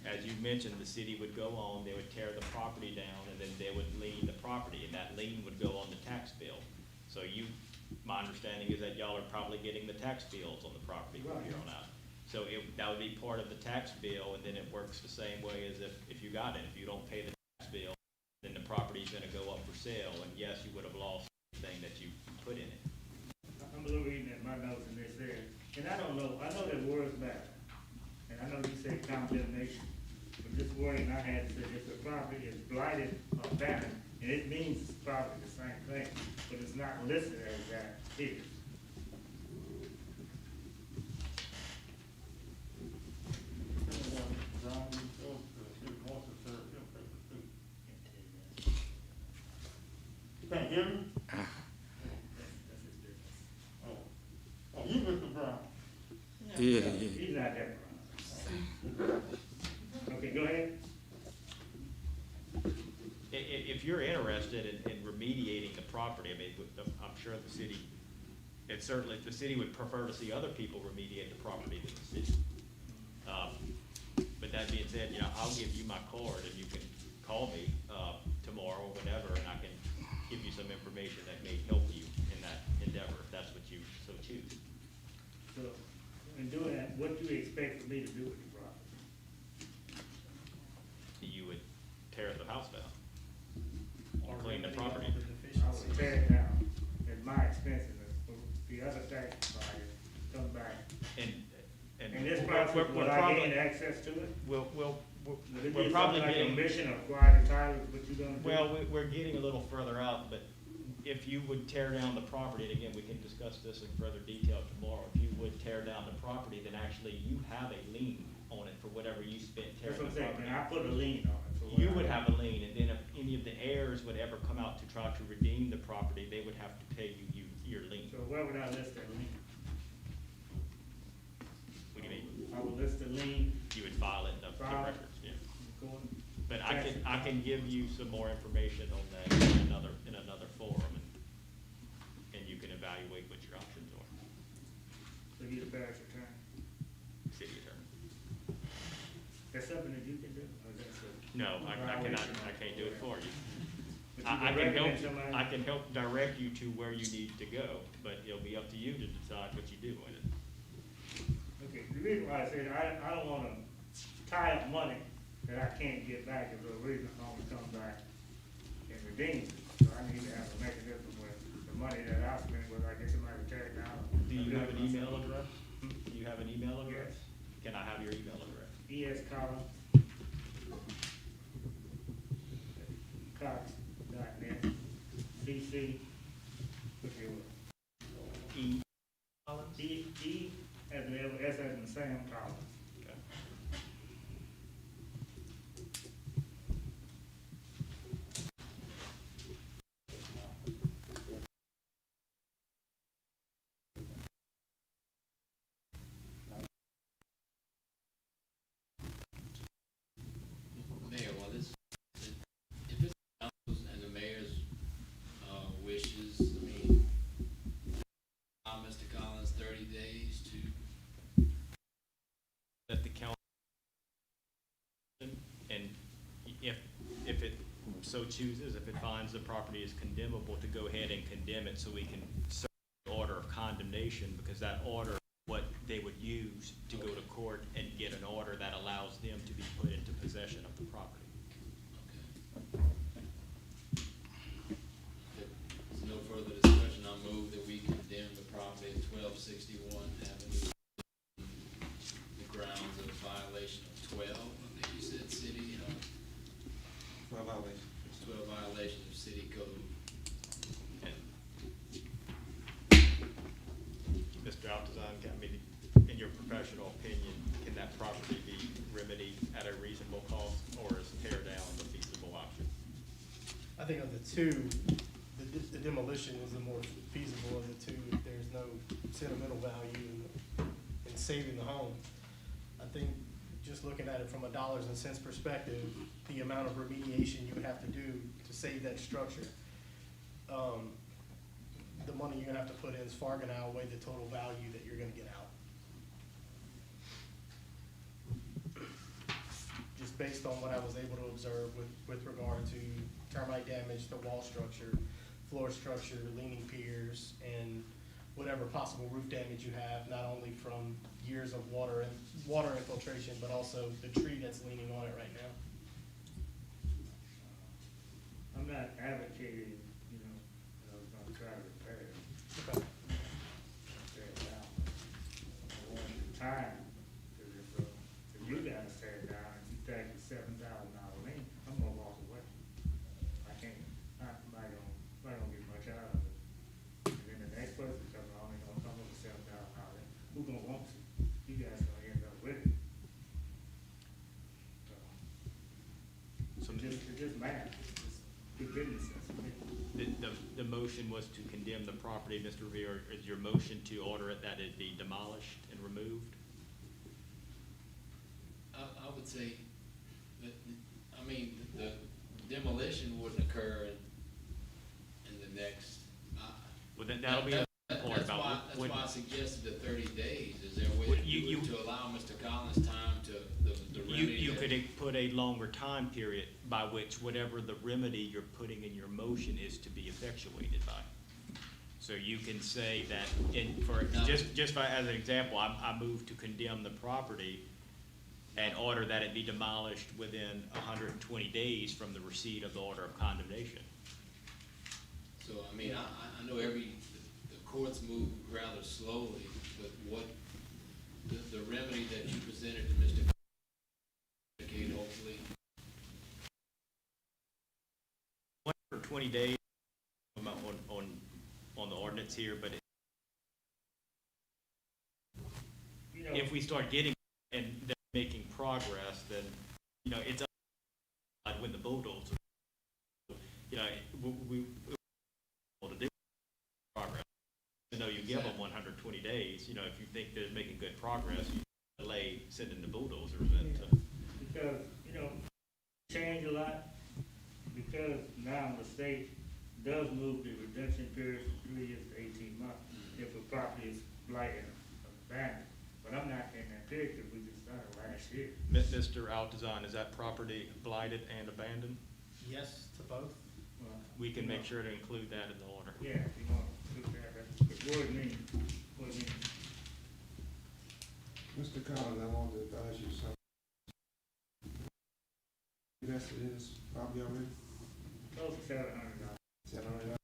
As you mentioned, the city would go on, they would tear the property down, and then they would lien the property, and that lien would go on the tax bill. So my understanding is that y'all are probably getting the tax bills on the property from here on out. So that would be part of the tax bill, and then it works the same way as if you got it. If you don't pay the tax bill, then the property's gonna go up for sale, and yes, you would have lost everything that you put in it. I'm reading at my notes, and they say And I don't know, I know that words matter, and I know you said condemnation, but this wording I had said if the property is blighted or abandoned, and it means it's probably the same thing, but it's not listed as that here. Can't hear me? Oh, you Mr. Brown. Yeah, He's not that brown. Okay, go ahead. If you're interested in remediating the property, I mean, I'm sure the city, and certainly the city would prefer to see other people remediate the property than the city. But that being said, you know, I'll give you my card and you can call me, tomorrow or whenever, and I can give you some information that may help you in that endeavor, if that's what you so choose. So, in doing that, what do you expect for me to do with the property? You would tear the house down, clean the property. I would tear it down at my expense, and the other tax provider come back. And this process, will I gain access to it? We'll Would it we're be probably something like a getting, mission of acquire the title, is what you're gonna do? well, we're getting a little further out, but if you would tear down the property, and again, we can discuss this in further detail tomorrow, if you would tear down the property, then actually you have a lien on it for whatever you spent That's tearing what the I'm saying, property. and I put a lien on it. for what You I would have. have a lien, and then if any of the heirs would ever come out to try to redeem the property, they would have to pay you your lien. So where would I list that lien? What do you mean? I would list the lien, You would file it in the File it. records, yeah. going, But I can give you some more information on that in another forum, and you can evaluate what your options are, so you're the parish attorney. city attorney. That's something that you can do, or is that so? No, I cannot, I can't do it for you. But you I can recommend help, somebody- I can help direct you to where you need to go, but it'll be up to you to decide what you do with it. Okay, the reason why I say that, I don't wanna tie up money that I can't get back if the reason I want to come back and redeem it. So I need to have a mechanism where the money that I spent, whether I get somebody to tear it down. Do you have an email address? Do you have an email address? Can I have your email address? E.S. Collins. Cox.net. CC. What's yours? E. Collins? E as in Edward, S as in Sam Collins. Okay. Mayor, well, this, if it's the council's and the mayor's, wishes, I mean, Mr. Collins 30 days to, That the council, and if it so chooses, if it finds the property is condemnable, to go ahead and condemn it so we can serve the order of condemnation, because that order is what they would use to go to court and get an order that allows them to be put into possession of the property. if there's no further discussion, I'll move that we condemn the property at 1261 Avenue, the grounds of violation of 12, I think you said city, 12 violations. 12 violations of city code. And Mr. Altazan, I mean, in your professional opinion, can that property be remedied at a reasonable cost, or is tear down the feasible option? I think of the two, the demolition is the more feasible of the two. There's no sentimental value in saving the home. I think just looking at it from a dollars and cents perspective, the amount of remediation you would have to do to save that structure, the money you're gonna have to put in is far gonna outweigh the total value that you're gonna get out. Just based on what I was able to observe with regard to termite damage, the wall structure, floor structure, leaning piers, and whatever possible roof damage you have, not only from years of water infiltration, but also the tree that's leaning on it right now. I'm not advocating, I was gonna try to repair it. Okay. Tear it down. motion was to condemn the property, Mr. Revere, is your motion to order it that it be demolished and removed? I would say that, I mean, the demolition wouldn't occur in the next, Well, then that'll be a point about. That's when- why I suggested the 30 days. Is there a way Well, to do you- it to allow Mr. Collins time to, the remedy? You that- could put a longer time period by which whatever the remedy you're putting in your motion is to be effectuated by. So you can say that, just as an example, I move to condemn the property and order that it be demolished within 120 days from the receipt of the order of condemnation. So, I mean, I know the courts move rather slowly, but what, the remedy that you presented to Mr. Collins, hopefully. 120 days on the ordinance here, but You know, if we start getting and they're making progress, then, you know, it's when the bulldozer, you know, we to do progress. Even though you give them 120 days, you know, if you think they're making good progress, you delay sending the bulldozers into. because, you know, change a lot, because now the state does move the reduction period from 3 years to 18 months if a property is blighted or abandoned. But I'm not in that period because we just started last year. Mr. Altazan, is that property blighted and abandoned? Yes to both. Well, We can make sure to include that in the order. yeah, if you want to do that, that's what it means. What it means. Mr. Collins, I want to advise you something. Invested in this property already? Close to $700. $700.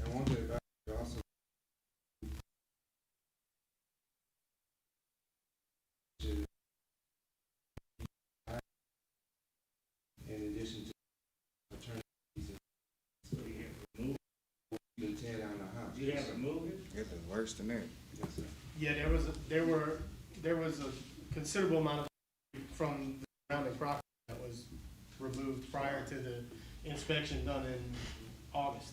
I want to advise you also. In addition to attorney fees, So you have to remove you can tear down the house. it. You have to move it? It's worse than that. Yes, sir. Yeah, there was a considerable amount of from the surrounding property that was removed prior to the inspection done in August.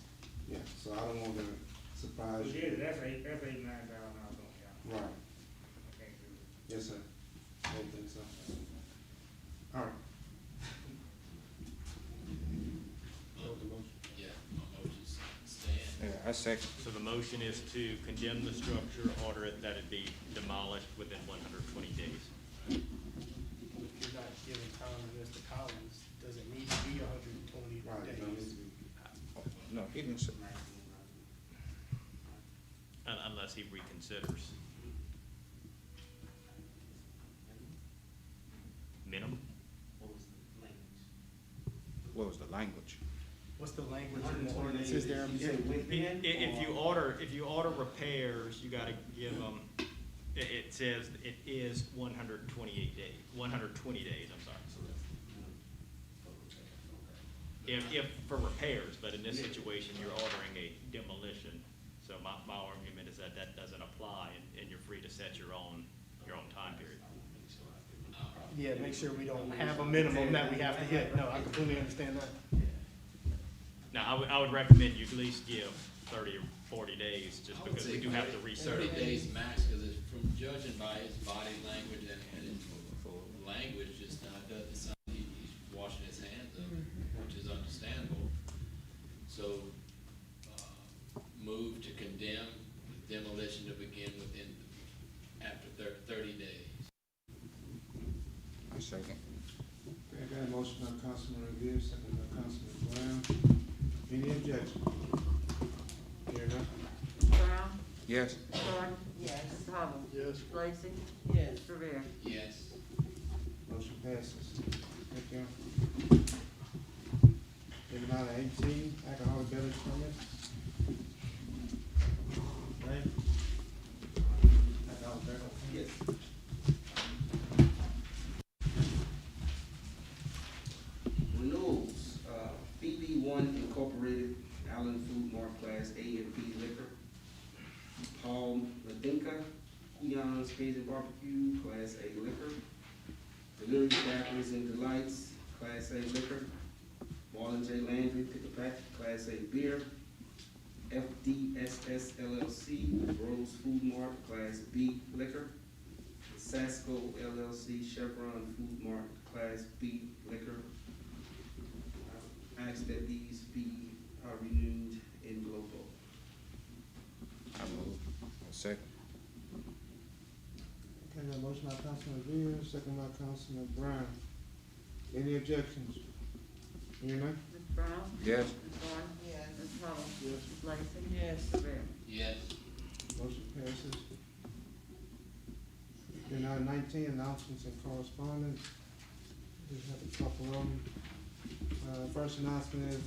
Yeah, so I don't want to surprise We you. did it, that's $8,000, $9,000 on y'all. Right, I can't do it. yes, sir. I don't think so. All right. Yeah, my motion's stand. Yeah, I second. So the motion is to condemn the structure, order it that it be demolished within 120 days. If you're not giving time to Mr. Collins, does it need to be 120 Right, no, days? No, he didn't say. Unless he reconsiders. Minimum? What was the language? What's the language in the ordinance? Is there? If you order repairs, you gotta give them, it says it is 128 days, 120 days, I'm sorry. If for repairs, but in this situation, you're ordering a demolition. So my argument is that that doesn't apply and you're free to set your own time period. Yeah, make sure we don't have a minimum that we have to hit. No, I completely understand that. Now, I would recommend you at least give 30 or 40 days, just I would because we say do have to 30 research. days max, because it's from judging by his body language and his language, just doesn't sound like he's washing his hands of it, which is understandable. So, move to condemn demolition to begin within, after 30 days. I second. Okay, I got a motion by Councilman Revere, second by Councilman Brown. Any objection? Hearing none? Brown? Yes. Gordon? Yes. Hubble? Yes. Lacy? Yes. Revere? Yes. Motion passes. Thank you. Item number 18, alcoholic beverage permit. Right? Alcoholic beverage. Yes. Renewals, BB1 Incorporated, Allen Food Mart Class A and B Liquor. Paul Ladinka, Eon's Cajun Barbecue, Class A Liquor. Delirious Crackers and Delights, Class A Liquor. Marlon J. Landry, Pick a Pack, Class A Beer. FDSS LLC, Rose Food Mart, Class B liquor. Sasco LLC, Chevron Food Mart, Class B liquor. I ask that these be renewed in global. I move. Second. Okay, got a motion by Councilman Revere, second by Councilman Brown. Any objections? Hearing none? Ms. Brown? Yes. Ms. Vaughn? Yes. Ms. Hall? Yes. Ms. Lacy? Yes. Mr. Rivera? Yes. Motion passes. Then item 19, announcements and correspondence. We have a couple of them. First announcement is,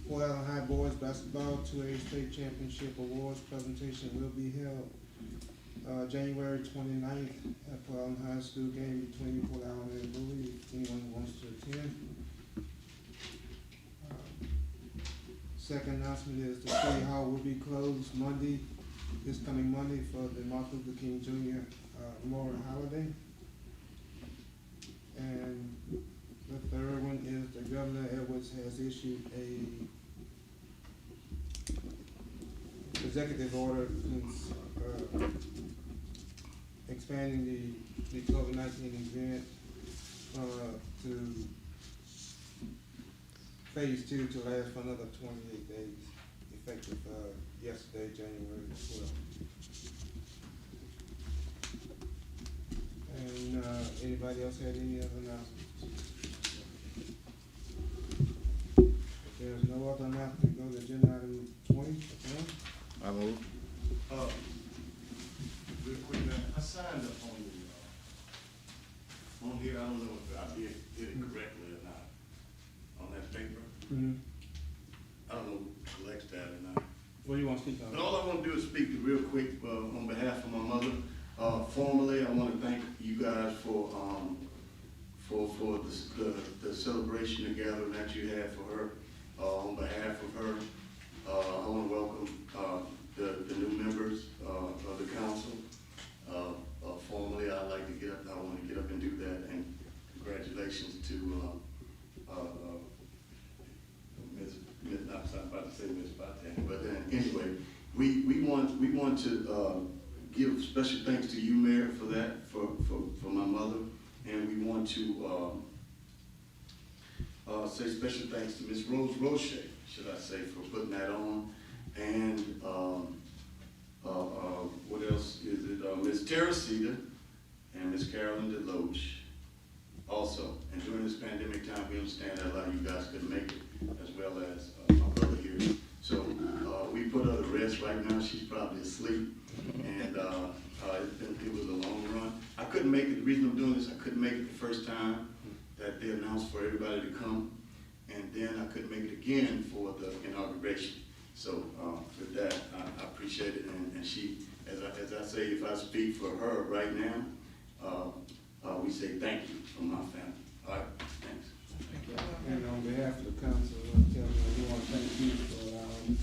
Fort Allen High Boys Basketball 2A State Championship Awards presentation will be held, January 29th at Fort Allen High School, game between Fort Allen and Bowie, if anyone wants to attend. Second announcement is the City Hall will be closed Monday, this coming Monday, for the Martin Luther King Jr. Memorial Holiday. And the third one is the Governor Edwards has issued a executive order expanding the COVID-19 event to phase 2 to last for another 28 days, effective yesterday, January 12th. And anybody else had any other announcements? If there's no other announcement, go to agenda item 20. Okay? I move. Real quick, man, I signed up on here, I don't know if I did it correctly or not, on that paper. I don't know who collects that or not. What do you want to speak on? But all I want to do is speak to real quick on behalf of my mother. Formally, I want to thank you guys for the celebration, the gathering that you had for her. On behalf of her, I want to welcome the new members of the council. Formally, I'd like to get up. I want to get up and do that. And congratulations to I'm about to say Ms. Batan, but then anyway, we want to give special thanks to you, Mayor, for that, for my mother, and we want to say special thanks to Ms. Rose Roche, should I say, for putting that on, and what else is it? Ms. Teresita and Ms. Carolyn DeLoach also. And during this pandemic time, we understand that a lot of you guys couldn't make it, as well as my brother here. So we put her to rest right now. She's probably asleep, and it was a long run. I couldn't make it. The reason I'm doing this, I couldn't make it the first time that they announced for everybody to come, and then I couldn't make it again for the inauguration. So with that, I appreciate it, and she, as I say, if I speak for her right now, we say thank you from my family. All right, thanks. And on behalf of the council, tell me, we want to thank you for allowing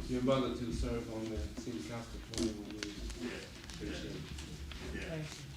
your mother to serve on the city council for 21 years. Yeah. Appreciate it. Yeah. Thank you.